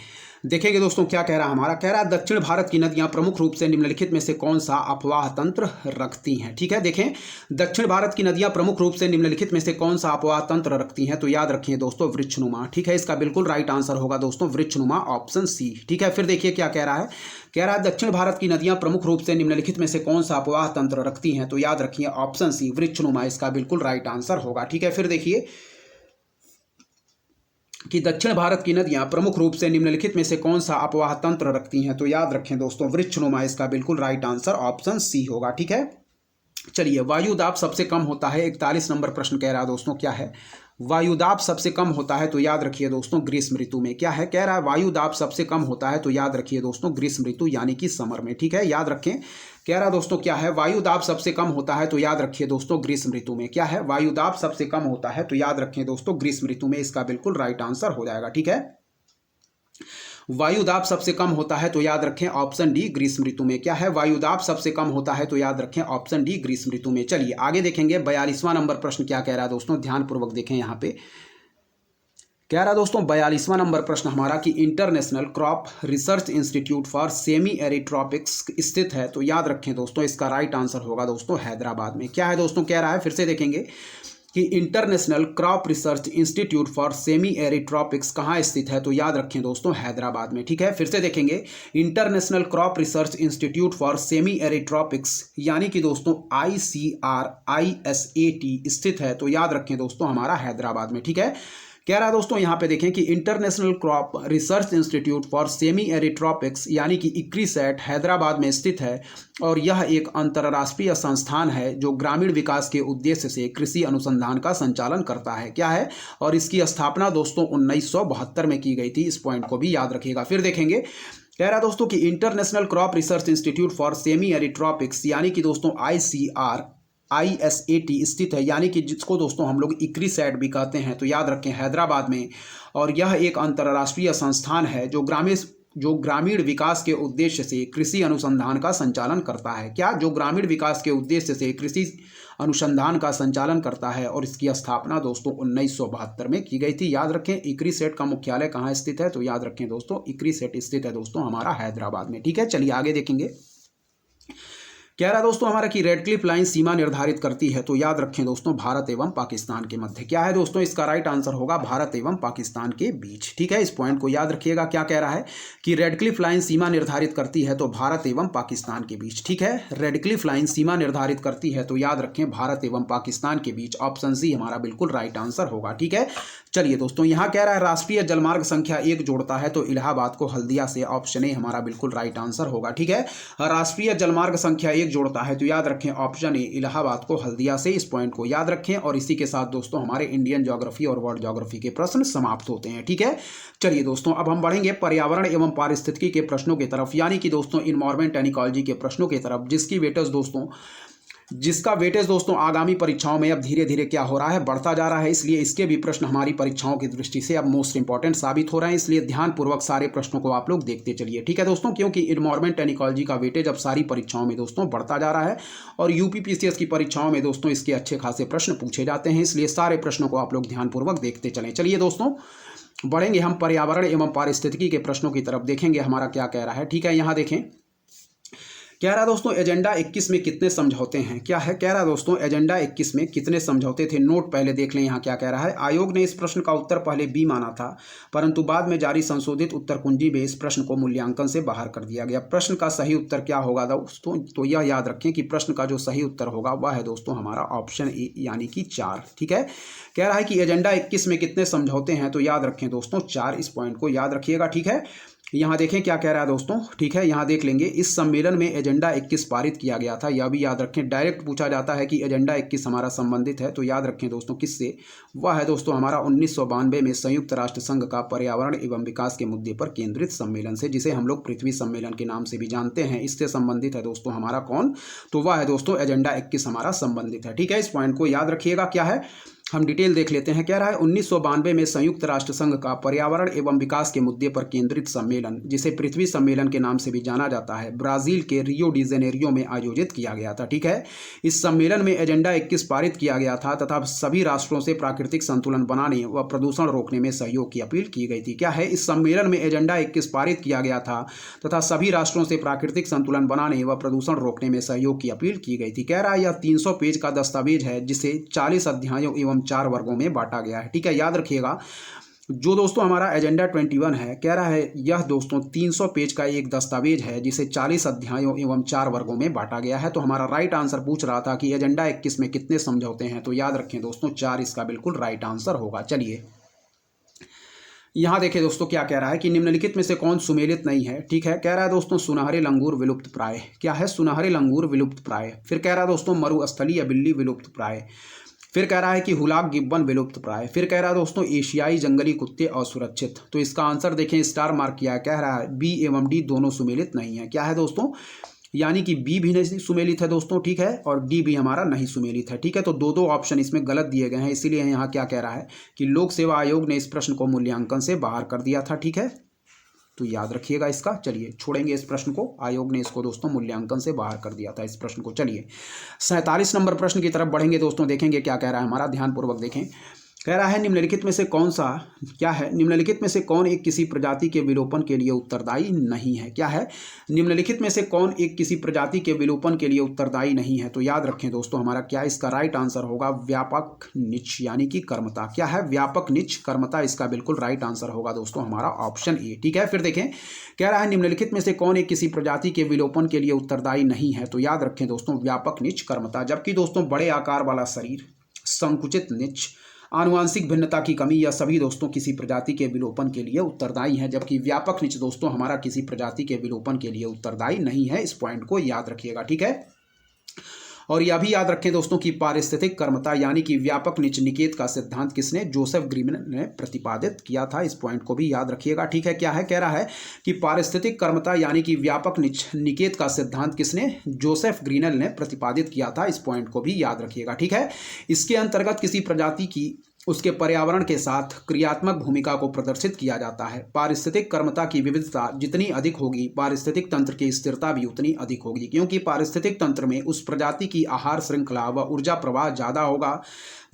देखेंगे दोस्तों क्या कह रहा है हमारा। कह रहा है दक्षिण भारत की नदियां प्रमुख रूप से निम्नलिखित में से कौन सा अपवाह तंत्र रखती हैं। ठीक है, देखें, दक्षिण भारत की नदियां प्रमुख रूप से निम्नलिखित में से कौन सा अपवाह तंत्र रखती हैं। तो याद रखिए दोस्तों, वृक्षनुमा। ठीक है, इसका बिल्कुल राइट आंसर होगा दोस्तों वृक्षनुमा, ऑप्शन सी। ठीक है, फिर देखिए क्या कह रहा है। कह रहा है दक्षिण भारत की नदियां प्रमुख रूप से निम्नलिखित में से कौन सा अपवाह तंत्र रखती हैं। तो याद रखिए ऑप्शन सी, वृक्षनुमा, इसका बिल्कुल राइट आंसर होगा। ठीक है, फिर देखिए कि दक्षिण भारत की नदियां प्रमुख रूप से निम्नलिखित में से कौन सा अपवाह तंत्र रखती हैं। तो याद रखें दोस्तों, वृक्षनुमा, इसका बिल्कुल राइट आंसर ऑप्शन सी होगा। ठीक है, चलिए, वायुदाब सबसे कम होता है। 41 नंबर प्रश्न कह रहा है दोस्तों, क्या है, वायुदाब सबसे कम होता है। तो याद रखिए दोस्तों, ग्रीष्म ऋतु में। क्या है, कह रहा है वायुदाब सबसे कम होता है। तो याद रखिए दोस्तों, ग्रीष्म ऋतु यानी कि समर में। ठीक है, याद रखें, कह रहा दोस्तों क्या है, वायुदाब सबसे कम होता है। तो याद रखिए दोस्तों, ग्रीष्म ऋतु में। क्या है, वायुदाब सबसे कम होता है। तो याद रखें दोस्तों, ग्रीष्म ऋतु में, इसका बिल्कुल राइट आंसर हो जाएगा। ठीक है, वायुदाब सबसे कम होता है। तो याद रखें ऑप्शन डी, ग्रीष्म ऋतु में। क्या है, वायुदाब सबसे कम होता है। तो याद रखें ऑप्शन डी, ग्रीष्म ऋतु में। चलिए आगे देखेंगे 42वां नंबर प्रश्न क्या कह रहा है दोस्तों, ध्यानपूर्वक देखें। यहाँ पे कह रहा दोस्तों 42वां नंबर प्रश्न हमारा कि international crop research institute for semi arid tropics स्थित है। तो याद रखें दोस्तों, इसका राइट आंसर होगा दोस्तों हैदराबाद में। क्या है दोस्तों, कह रहा है, फिर से देखेंगे कि international crop research institute for semi arid tropics कहाँ स्थित है। तो याद रखें दोस्तों, हैदराबाद में। ठीक है, फिर से देखेंगे, international crop research institute for semi arid tropics यानी कि दोस्तों ICRISAT स्थित है। तो याद रखें दोस्तों, हमारा हैदराबाद में। ठीक है, कह रहा है दोस्तों यहाँ पे देखें कि international crop research institute for semi arid tropics यानी कि ICRISAT हैदराबाद में स्थित है। और यह एक अंतर्राष्ट्रीय संस्थान है जो ग्रामीण विकास के उद्देश्य से कृषि अनुसंधान का संचालन करता है। क्या है, और इसकी स्थापना दोस्तों 1972 में की गई थी। इस पॉइंट को भी याद रखिएगा। फिर देखेंगे, कह रहा दोस्तों कि international crop research institute for semi arid tropics यानी कि दोस्तों ICRISAT स्थित है, यानी कि जिसको दोस्तों हम लोग ICRISAT भी कहते हैं। तो याद रखें हैदराबाद में। और यह एक अंतर्राष्ट्रीय संस्थान है जो ग्रामीण विकास के उद्देश्य से कृषि अनुसंधान का संचालन करता है। क्या, जो ग्रामीण विकास के उद्देश्य से कृषि अनुसंधान का संचालन करता है। और इसकी स्थापना दोस्तों 1972 में की गई थी। याद रखें, ICRISAT का मुख्यालय कहाँ स्थित है। तो याद रखें दोस्तों, ICRISAT स्थित है दोस्तों हमारा हैदराबाद में। ठीक है, चलिए आगे देखेंगे। कह रहा है दोस्तों हमारा कि रेडक्लिफ लाइन सीमा निर्धारित करती है, तो याद रखें दोस्तों भारत एवं पाकिस्तान के मध्य। क्या है दोस्तों, इसका राइट आंसर होगा भारत एवं पाकिस्तान के बीच। ठीक है, इस पॉइंट को याद रखिएगा। क्या कह रहा है कि रेडक्लिफ लाइन सीमा निर्धारित करती है तो भारत एवं पाकिस्तान के बीच। ठीक है, रेडक्लिफ लाइन सीमा निर्धारित करती है तो याद रखें भारत एवं पाकिस्तान के बीच। ऑप्शन सी हमारा बिल्कुल राइट आंसर होगा। ठीक है, चलिए दोस्तों यहाँ कह रहा है राष्ट्रीय जलमार्ग संख्या 1 जोड़ता है तो इलाहाबाद को हल्दिया से। ऑप्शन ए हमारा बिल्कुल राइट आंसर होगा। ठीक है, राष्ट्रीय जलमार्ग संख्या 1 जोड़ता है तो याद रखें ऑप्शन ए इलाहाबाद को हल्दिया से। इस पॉइंट को याद रखें और इसी के साथ दोस्तों हमारे इंडियन ज्योग्राफी और वर्ल्ड ज्योग्राफी के प्रश्न समाप्त होते हैं। ठीक है, चलिए दोस्तों अब हम बढ़ेंगे पर्यावरण एवं पारिस्थितिकी के प्रश्नों की तरफ, यानी कि दोस्तों इन्वायरमेंट एंड इकोलॉजी के प्रश्नों की तरफ, जिसका वेटेज दोस्तों आगामी परीक्षाओं में अब धीरे धीरे क्या हो रहा है, बढ़ता जा रहा है। इसलिए इसके भी प्रश्न हमारी परीक्षाओं की दृष्टि से अब मोस्ट इंपॉर्टेंट साबित हो रहे हैं। इसलिए ध्यानपूर्वक सारे प्रश्नों को आप लोग देखते चलिए। ठीक है दोस्तों, क्योंकि इन्वायरमेंट एंड इकोलॉजी का वेटेज अब सारी परीक्षाओं में दोस्तों बढ़ता जा रहा है और यूपीपीसीएस की परीक्षाओं में दोस्तों इसके अच्छे खासे प्रश्न पूछे जाते हैं। इसलिए सारे प्रश्नों को आप लोग ध्यानपूर्वक देखते चलें। चलिए दोस्तों बढ़ेंगे हम पर्यावरण एवं पारिस्थितिकी के प्रश्नों की तरफ, देखेंगे हमारा क्या कह रहा है। ठीक है, यहाँ देखें कह रहा है दोस्तों एजेंडा 21 में कितने समझौते हैं। क्या है, कह रहा है दोस्तों एजेंडा 21 में कितने समझौते थे। नोट पहले देख लें यहाँ क्या कह रहा है। आयोग ने इस प्रश्न का उत्तर पहले बी माना था, परंतु बाद में जारी संशोधित उत्तर कुंजी में इस प्रश्न को मूल्यांकन से बाहर कर दिया गया। प्रश्न का सही उत्तर क्या होगा दोस्तों, तो यह याद रखें कि प्रश्न का जो सही उत्तर होगा वह है दोस्तों हमारा ऑप्शन ए यानी कि 4। ठीक है, कह रहा है कि एजेंडा 21 में कितने समझौते हैं, तो याद रखें दोस्तों 4। इस पॉइंट को याद रखिएगा। ठीक है, यहाँ देखें क्या कह रहा है दोस्तों। ठीक है, यहाँ देख लेंगे इस सम्मेलन में एजेंडा 21 पारित किया गया था, यह भी याद रखें। डायरेक्ट पूछा जाता है कि एजेंडा 21 हमारा संबंधित है, तो याद रखें दोस्तों किससे, वह है दोस्तों हमारा 1992 में संयुक्त राष्ट्र संघ का पर्यावरण एवं विकास के मुद्दे पर केंद्रित सम्मेलन से, जिसे हम लोग पृथ्वी सम्मेलन के नाम से भी जानते हैं। इससे संबंधित है दोस्तों हमारा कौन, तो वह है दोस्तों एजेंडा 21 हमारा संबंधित है। ठीक है, इस पॉइंट को याद रखिएगा। क्या है, हम डिटेल देख लेते हैं। कह रहा है 1992 में संयुक्त राष्ट्र संघ का पर्यावरण एवं विकास के मुद्दे पर केंद्रित सम्मेलन, जिसे पृथ्वी सम्मेलन के नाम से भी जाना जाता है, ब्राजील के रियो डी जेनेरियो में आयोजित किया गया था। ठीक है, इस सम्मेलन में एजेंडा 21 पारित किया गया था तथा सभी राष्ट्रों से प्राकृतिक संतुलन बनाने व प्रदूषण रोकने में सहयोग की अपील की गई थी। क्या है, इस सम्मेलन में एजेंडा 21 पारित किया गया था तथा सभी राष्ट्रों से प्राकृतिक संतुलन बनाने व प्रदूषण रोकने में सहयोग की अपील की गई थी। कह रहा है यह 300 पेज का दस्तावेज है, जिसे 40 अध्यायों एवं 4 वर्गों में बांटा गया है। ठीक है, याद रखिएगा जो दोस्तों हमारा एजेंडा 21 है, कह रहा है यह दोस्तों 300 पेज का एक दस्तावेज है, जिसे 40 अध्यायों एवं 4 वर्गों में बांटा गया है। तो हमारा राइट आंसर पूछ रहा था कि एजेंडा 21 में कितने समझौते हैं, तो याद रखें दोस्तों 4 इसका बिल्कुल राइट आंसर होगा। चलिए यहाँ देखिए दोस्तों क्या कह रहा है कि निम्नलिखित में से कौन सुमेलित नहीं है। ठीक है, कह रहा है दोस्तों सुनहरे लंगूर विलुप्त प्राय। क्या है, सुनहरे लंगूर विलुप्त प्राय। फिर कह रहा है दोस्तों मरुस्थलीय बिल्ली विलुप्त प्राय। फिर कह रहा है कि हुलाक गिब्बन विलुप्त प्राय। फिर कह रहा है दोस्तों एशियाई जंगली कुत्ते असुरक्षित। तो इसका आंसर देखें स्टार मार्क किया है। कह रहा है बी एवं डी दोनों सुमेलित नहीं है। क्या है दोस्तों, यानी कि बी भी नहीं सुमेलित है दोस्तों। ठीक है, और डी भी हमारा नहीं सुमेलित है। ठीक है, तो दो ऑप्शन इसमें गलत दिए गए हैं। इसीलिए यहाँ क्या कह रहा है कि लोक सेवा आयोग ने इस प्रश्न को मूल्यांकन से बाहर कर दिया था। ठीक है, तो याद रखिएगा इसका। चलिए छोड़ेंगे इस प्रश्न को, आयोग ने इसको दोस्तों मूल्यांकन से बाहर कर दिया था इस प्रश्न को। चलिए 47 नंबर प्रश्न की तरफ बढ़ेंगे दोस्तों, देखेंगे क्या कह रहा है हमारा, ध्यानपूर्वक देखें। कह रहा है निम्नलिखित में से कौन सा, क्या है, निम्नलिखित में से कौन एक किसी प्रजाति के विलोपन के लिए उत्तरदायी नहीं है। क्या है, निम्नलिखित में से कौन एक किसी प्रजाति के विलोपन के लिए उत्तरदायी नहीं है। तो याद रखें दोस्तों हमारा क्या इसका राइट आंसर होगा, व्यापक निच यानी कि कर्मता। क्या है, व्यापक निच कर्मता, इसका बिल्कुल राइट आंसर होगा दोस्तों हमारा ऑप्शन ए। ठीक है, फिर देखें कह रहा है निम्नलिखित में से कौन एक किसी प्रजाति के विलोपन के लिए उत्तरदायी नहीं है। तो याद रखें दोस्तों व्यापक निच कर्मता। जबकि दोस्तों बड़े आकार वाला शरीर, संकुचित निच, आनुवांशिक भिन्नता की कमी, यह सभी दोस्तों किसी प्रजाति के विलोपन के लिए उत्तरदायी हैं। जबकि व्यापक निच दोस्तों हमारा किसी प्रजाति के विलोपन के लिए उत्तरदायी नहीं है। इस पॉइंट को याद रखिएगा। ठीक है, और यह भी याद रखें दोस्तों कि पारिस्थितिक कर्मता यानी कि व्यापक निच निकेत का सिद्धांत किसने, जोसेफ ग्रीनल ने प्रतिपादित किया था। इस पॉइंट को भी याद रखिएगा। ठीक है, क्या है, कह रहा है कि पारिस्थितिक कर्मता यानी कि व्यापक निच निकेत का सिद्धांत किसने, जोसेफ ग्रीनल ने प्रतिपादित किया था। इस पॉइंट को भी याद रखिएगा। ठीक है, इसके अंतर्गत किसी प्रजाति की उसके पर्यावरण के साथ क्रियात्मक भूमिका को प्रदर्शित किया जाता है। पारिस्थितिक कर्मता की विविधता जितनी अधिक होगी, पारिस्थितिक तंत्र की स्थिरता भी उतनी अधिक होगी, क्योंकि पारिस्थितिक तंत्र में उस प्रजाति की आहार श्रृंखला व ऊर्जा प्रवाह ज़्यादा होगा,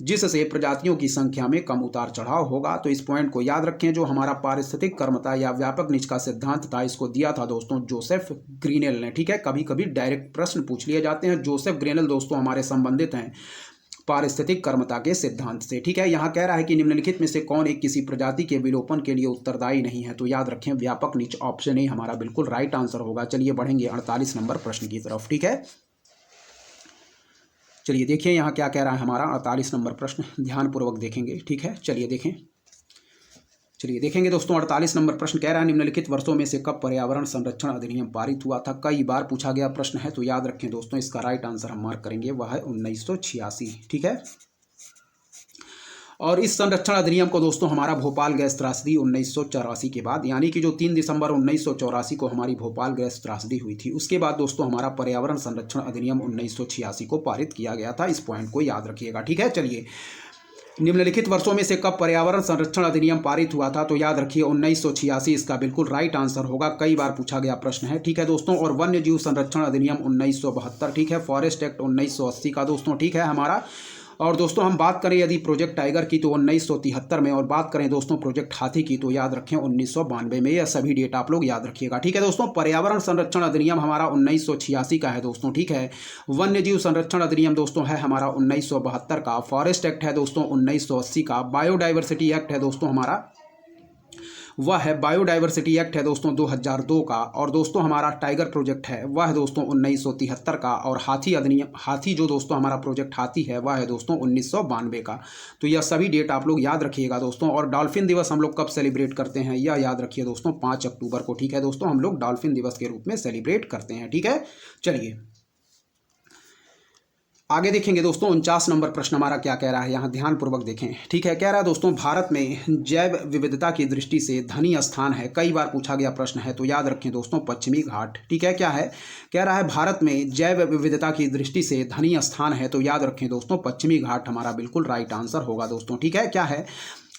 जिससे प्रजातियों की संख्या में कम उतार चढ़ाव होगा। तो इस पॉइंट को याद रखें। जो हमारा पारिस्थितिक कर्मता या व्यापक निच का सिद्धांत था, इसको दिया था दोस्तों जोसेफ ग्रीनेल ने। ठीक है, कभी कभी डायरेक्ट प्रश्न पूछ लिए जाते हैं। जोसेफ ग्रीनेल दोस्तों हमारे संबंधित हैं पारिस्थितिक कर्मता के सिद्धांत से। ठीक है, यहाँ कह रहा है कि निम्नलिखित में से कौन एक किसी प्रजाति के विलोपन के लिए उत्तरदायी नहीं है। तो याद रखें व्यापक नीच, ऑप्शन ए हमारा बिल्कुल राइट आंसर होगा। चलिए बढ़ेंगे 48 नंबर प्रश्न की तरफ। ठीक है, चलिए देखिए यहाँ क्या कह रहा है हमारा 48 नंबर प्रश्न, ध्यानपूर्वक देखेंगे। ठीक है, चलिए देखें। चलिए देखेंगे दोस्तों 48 नंबर प्रश्न कह रहा है निम्नलिखित वर्षों में से कब पर्यावरण संरक्षण अधिनियम पारित हुआ था। कई बार पूछा गया प्रश्न है, तो याद रखें दोस्तों इसका राइट आंसर हम मार्क करेंगे, वह है 1986। ठीक है, और इस संरक्षण अधिनियम को दोस्तों हमारा भोपाल गैस त्रासदी 1984 के बाद, यानी कि जो 3 दिसंबर 1984 को हमारी भोपाल गैस त्रासदी हुई थी, उसके बाद दोस्तों हमारा पर्यावरण संरक्षण अधिनियम 1986 को पारित किया गया था। इस पॉइंट को याद रखिएगा। ठीक है, चलिए निम्नलिखित वर्षों में से कब पर्यावरण संरक्षण अधिनियम पारित हुआ था। तो याद रखिए 1986 इसका बिल्कुल राइट आंसर होगा। कई बार पूछा गया प्रश्न है। ठीक है दोस्तों, और वन्य जीव संरक्षण अधिनियम 1972। ठीक है, फॉरेस्ट एक्ट 1980 का दोस्तों। ठीक है हमारा, और दोस्तों हम बात करें यदि प्रोजेक्ट टाइगर की तो 1973 में, और बात करें दोस्तों प्रोजेक्ट हाथी की तो याद रखें 1992 में। यह सभी डेट आप लोग याद रखिएगा। ठीक है दोस्तों, पर्यावरण संरक्षण अधिनियम हमारा 1986 का है दोस्तों। ठीक है, वन्य जीव संरक्षण अधिनियम दोस्तों है हमारा 1972 का, फॉरेस्ट एक्ट है दोस्तों 1980 का, बायोडाइवर्सिटी एक्ट है दोस्तों हमारा, वह है बायोडाइवर्सिटी एक्ट है दोस्तों 2002 का, और दोस्तों हमारा टाइगर प्रोजेक्ट है वह है दोस्तों 1973 का, और हाथी अधिनियम, हाथी जो दोस्तों हमारा प्रोजेक्ट हाथी है वह है दोस्तों 1992 का। तो यह सभी डेट आप लोग याद रखिएगा दोस्तों। और डॉल्फिन दिवस हम लोग कब सेलिब्रेट करते हैं, यह याद रखिए दोस्तों 5 अक्टूबर को। ठीक है दोस्तों, हम लोग डॉल्फिन दिवस के रूप में सेलिब्रेट करते हैं। ठीक है, चलिए आगे देखेंगे दोस्तों 49 नंबर प्रश्न हमारा क्या कह रहा है, यहाँ ध्यानपूर्वक देखें। ठीक है, कह रहा है दोस्तों भारत में जैव विविधता की दृष्टि से धनी स्थान है। कई बार पूछा गया प्रश्न है, तो याद रखें दोस्तों पश्चिमी घाट। ठीक है, क्या है, कह रहा है भारत में जैव विविधता की दृष्टि से धनी स्थान है। तो याद रखें दोस्तों पश्चिमी घाट हमारा बिल्कुल राइट आंसर होगा दोस्तों। ठीक है, क्या है,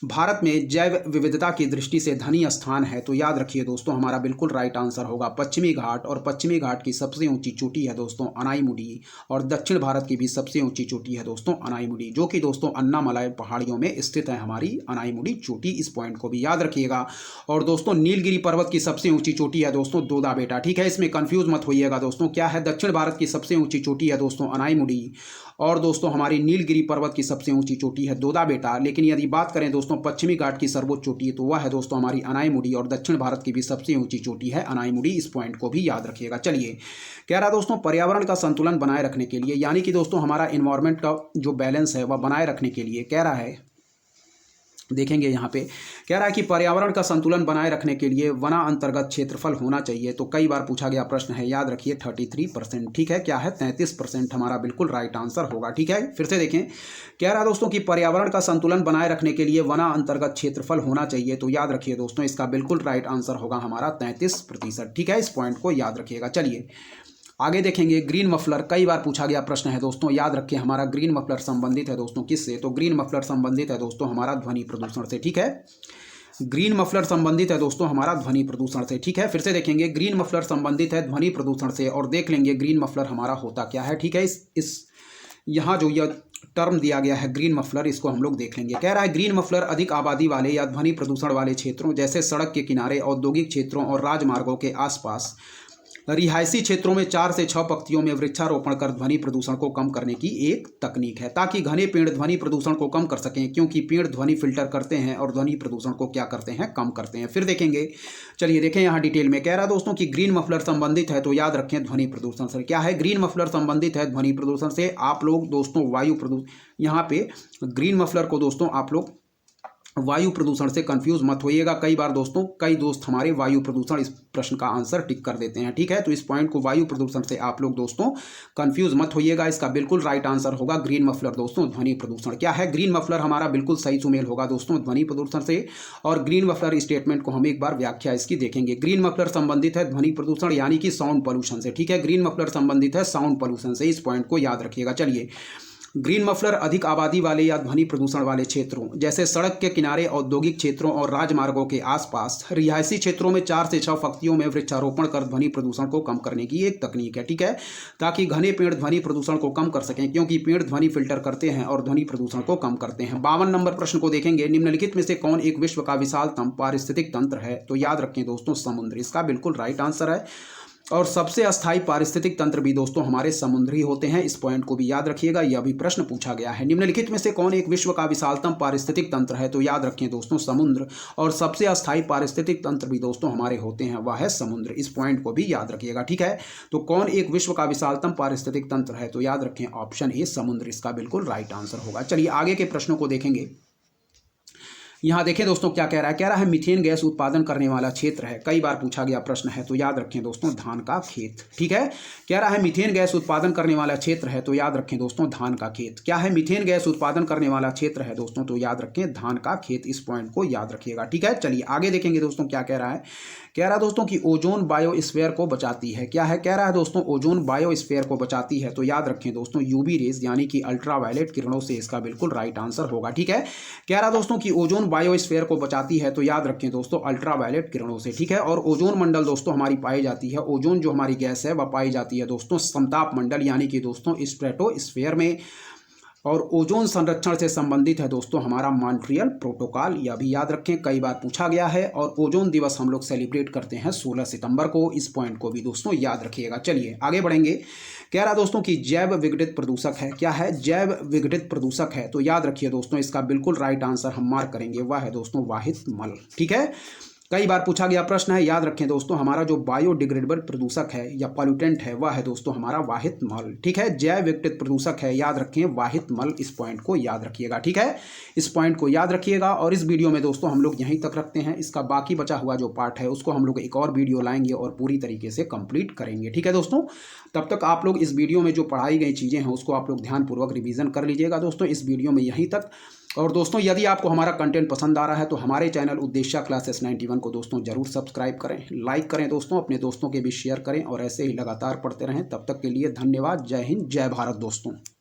भारत में जैव विविधता की दृष्टि से धनी स्थान है। तो याद रखिए दोस्तों हमारा बिल्कुल राइट आंसर होगा पश्चिमी घाट। और पश्चिमी घाट की सबसे ऊंची चोटी है दोस्तों अनाईमुडी, और दक्षिण भारत की भी सबसे ऊंची चोटी है दोस्तों अनाईमुडी, जो कि दोस्तों अन्नामलाई पहाड़ियों में स्थित है हमारी अनाईमुडी चोटी। इस पॉइंट को भी याद रखिएगा। और दोस्तों नीलगिरी पर्वत की सबसे ऊंची चोटी है दोस्तों दोदा बेटा। ठीक है, इसमें कंफ्यूज मत होइएगा दोस्तों। क्या है, दक्षिण भारत की सबसे ऊंची चोटी है दोस्तों अनाईमुडी, और दोस्तों हमारी नीलगिरी पर्वत की सबसे ऊंची चोटी है दोदा बेटा। लेकिन यदि बात करें दोस्तों पश्चिमी घाट की सर्वोच्च चोटी है तो वह है दोस्तों हमारी अनाईमुडी, और दक्षिण भारत की भी सबसे ऊंची चोटी है अनाईमुडी। इस पॉइंट को भी याद रखिएगा। चलिए कह रहा दोस्तों पर्यावरण का संतुलन बनाए रखने के लिए, यानी कि दोस्तों हमारा इन्वायरमेंट का जो बैलेंस है वह बनाए रखने के लिए कह रहा है, देखेंगे यहाँ पे कह रहा है कि पर्यावरण का संतुलन बनाए रखने के लिए वना अंतर्गत क्षेत्रफल होना चाहिए। तो कई बार पूछा गया प्रश्न है, याद रखिए 33%। ठीक है, क्या है, 33% हमारा बिल्कुल राइट आंसर होगा। ठीक है, फिर से देखें, कह रहा दोस्तों कि पर्यावरण का संतुलन बनाए रखने के लिए वना अंतर्गत क्षेत्रफल होना चाहिए। तो याद रखिए दोस्तों इसका बिल्कुल राइट आंसर होगा हमारा 33%। ठीक है, इस पॉइंट को याद रखिएगा। चलिए आगे देखेंगे ग्रीन मफलर, कई बार पूछा गया प्रश्न है दोस्तों। याद रखिए हमारा ग्रीन मफलर संबंधित है दोस्तों किससे, तो ग्रीन मफलर संबंधित है दोस्तों हमारा ध्वनि प्रदूषण से। ठीक है, ग्रीन मफलर संबंधित है दोस्तों हमारा ध्वनि प्रदूषण से। ठीक है, फिर से देखेंगे ग्रीन मफलर संबंधित है ध्वनि प्रदूषण से, और देख लेंगे ग्रीन मफलर हमारा होता क्या है। ठीक है, इस यहाँ जो यह टर्म दिया गया है ग्रीन मफलर, इसको हम लोग देख लेंगे। कह रहा है ग्रीन मफलर अधिक आबादी वाले या ध्वनि प्रदूषण वाले क्षेत्रों जैसे सड़क के किनारे, औद्योगिक क्षेत्रों और राजमार्गों के आसपास रिहायशी क्षेत्रों में 4 से 6 पंक्तियों में वृक्षारोपण कर ध्वनि प्रदूषण को कम करने की एक तकनीक है, ताकि घने पेड़ ध्वनि प्रदूषण को कम कर सकें, क्योंकि पेड़ ध्वनि फिल्टर करते हैं और ध्वनि प्रदूषण को क्या करते हैं, कम करते हैं। फिर देखेंगे, चलिए देखें यहाँ डिटेल में। कह रहा दोस्तों कि ग्रीन मफलर संबंधित है, तो याद रखें ध्वनि प्रदूषण से। क्या है, ग्रीन मफलर संबंधित है ध्वनि प्रदूषण से। आप लोग दोस्तों वायु प्रदूषण, यहाँ पे ग्रीन मफलर को दोस्तों आप लोग वायु प्रदूषण से कंफ्यूज मत होइएगा। कई बार दोस्तों कई दोस्त हमारे वायु प्रदूषण इस प्रश्न का आंसर टिक कर देते हैं। ठीक है, तो इस पॉइंट को वायु प्रदूषण से आप लोग दोस्तों कंफ्यूज मत होइएगा। इसका बिल्कुल राइट आंसर होगा ग्रीन मफलर दोस्तों ध्वनि प्रदूषण। क्या है, ग्रीन मफलर हमारा बिल्कुल सही सुमेल होगा दोस्तों ध्वनि प्रदूषण से। और ग्रीन मफलर स्टेटमेंट को हम एक बार व्याख्या इसकी देखेंगे। ग्रीन मफलर संबंधित है ध्वनि प्रदूषण यानी कि साउंड पोल्यूशन से। ठीक है, ग्रीन मफलर संबंधित है साउंड पोल्यूशन से। इस पॉइंट को याद रखिएगा। चलिए ग्रीन मफलर अधिक आबादी वाले या ध्वनि प्रदूषण वाले क्षेत्रों जैसे सड़क के किनारे, औद्योगिक क्षेत्रों और राजमार्गों के आसपास रिहायशी क्षेत्रों में 4 से 6 पंक्तियों में वृक्षारोपण कर ध्वनि प्रदूषण को कम करने की एक तकनीक है। ठीक है, ताकि घने पेड़ ध्वनि प्रदूषण को कम कर सकें, क्योंकि पेड़ ध्वनि फिल्टर करते हैं और ध्वनि प्रदूषण को कम करते हैं। 52 नंबर प्रश्न को देखेंगे, निम्नलिखित में से कौन एक विश्व का विशालतम पारिस्थितिक तंत्र है? तो याद रखें दोस्तों, समुद्र इसका बिल्कुल राइट आंसर है। और सबसे अस्थायी पारिस्थितिक तंत्र भी दोस्तों हमारे समुद्री होते हैं, इस पॉइंट को भी याद रखिएगा, यह भी प्रश्न पूछा गया है। निम्नलिखित में से कौन एक विश्व का विशालतम पारिस्थितिक तंत्र है? तो याद रखें दोस्तों, समुद्र। और सबसे अस्थायी पारिस्थितिक तंत्र भी दोस्तों हमारे होते हैं, वह है समुद्र, इस पॉइंट को भी याद रखिएगा। ठीक है, तो कौन एक विश्व का विशालतम पारिस्थितिक तंत्र है? तो याद रखें ऑप्शन ए समुद्र, इसका बिल्कुल राइट आंसर होगा। चलिए आगे के प्रश्नों को देखेंगे। यहाँ देखें दोस्तों क्या कह रहा है मीथेन गैस उत्पादन करने वाला क्षेत्र है, कई बार पूछा गया प्रश्न है, तो याद रखें दोस्तों धान का खेत। ठीक है, कह रहा है मीथेन गैस उत्पादन करने वाला क्षेत्र है, तो याद रखें दोस्तों धान का खेत। क्या है मीथेन गैस उत्पादन करने वाला क्षेत्र है दोस्तों? तो याद रखें धान का खेत, इस पॉइंट को याद रखिएगा। ठीक है, चलिए आगे देखेंगे दोस्तों क्या कह रहा है। कह रहा है दोस्तों कि ओजोन बायोस्फीयर को बचाती है। क्या है? कह रहा है दोस्तों ओजोन बायोस्फीयर को बचाती है, तो याद रखें दोस्तों यूवी रेज यानी कि अल्ट्रावायलेट किरणों से, इसका बिल्कुल राइट आंसर होगा। ठीक है, कह रहा दोस्तों कि ओजोन बायोस्फीयर को बचाती है, तो याद रखें दोस्तों अल्ट्रावायलेट किरणों से। ठीक है, और ओजोन मंडल दोस्तों हमारी पाई जाती है, ओजोन जो हमारी गैस है वह पाई जाती है दोस्तों समताप मंडल यानी कि दोस्तों स्ट्रेटोस्फीयर में। और ओजोन संरक्षण से संबंधित है दोस्तों हमारा मॉन्ट्रियल प्रोटोकॉल, यह भी याद रखें, कई बार पूछा गया है। और ओजोन दिवस हम लोग सेलिब्रेट करते हैं 16 सितंबर को, इस पॉइंट को भी दोस्तों याद रखिएगा। चलिए आगे बढ़ेंगे। कह रहा दोस्तों कि जैव विघटित प्रदूषक है। क्या है? जैव विघटित प्रदूषक है, तो याद रखिए दोस्तों इसका बिल्कुल राइट आंसर हम मार्क करेंगे, वह है दोस्तों वाहित मल। ठीक है, कई बार पूछा गया प्रश्न है, याद रखें दोस्तों हमारा जो बायोडिग्रेडेबल प्रदूषक है या पॉल्यूटेंट है वह है दोस्तों हमारा वाहित मल। ठीक है, जैव विघटित प्रदूषक है, याद रखें वाहित मल, इस पॉइंट को याद रखिएगा। ठीक है, इस पॉइंट को याद रखिएगा। और इस वीडियो में दोस्तों हम लोग यहीं तक रखते हैं, इसका बाकी बचा हुआ जो पार्ट है उसको हम लोग एक और वीडियो लाएंगे और पूरी तरीके से कंप्लीट करेंगे। ठीक है दोस्तों, तब तक आप लोग इस वीडियो में जो पढ़ाई गई चीज़ें हैं उसको आप लोग ध्यानपूर्वक रिवीजन कर लीजिएगा दोस्तों, इस वीडियो में यहीं तक। और दोस्तों यदि आपको हमारा कंटेंट पसंद आ रहा है तो हमारे चैनल उद्देश्य क्लासेस 91 को दोस्तों जरूर सब्सक्राइब करें, लाइक करें दोस्तों, अपने दोस्तों के भी शेयर करें और ऐसे ही लगातार पढ़ते रहें। तब तक के लिए धन्यवाद। जय हिंद, जय भारत दोस्तों।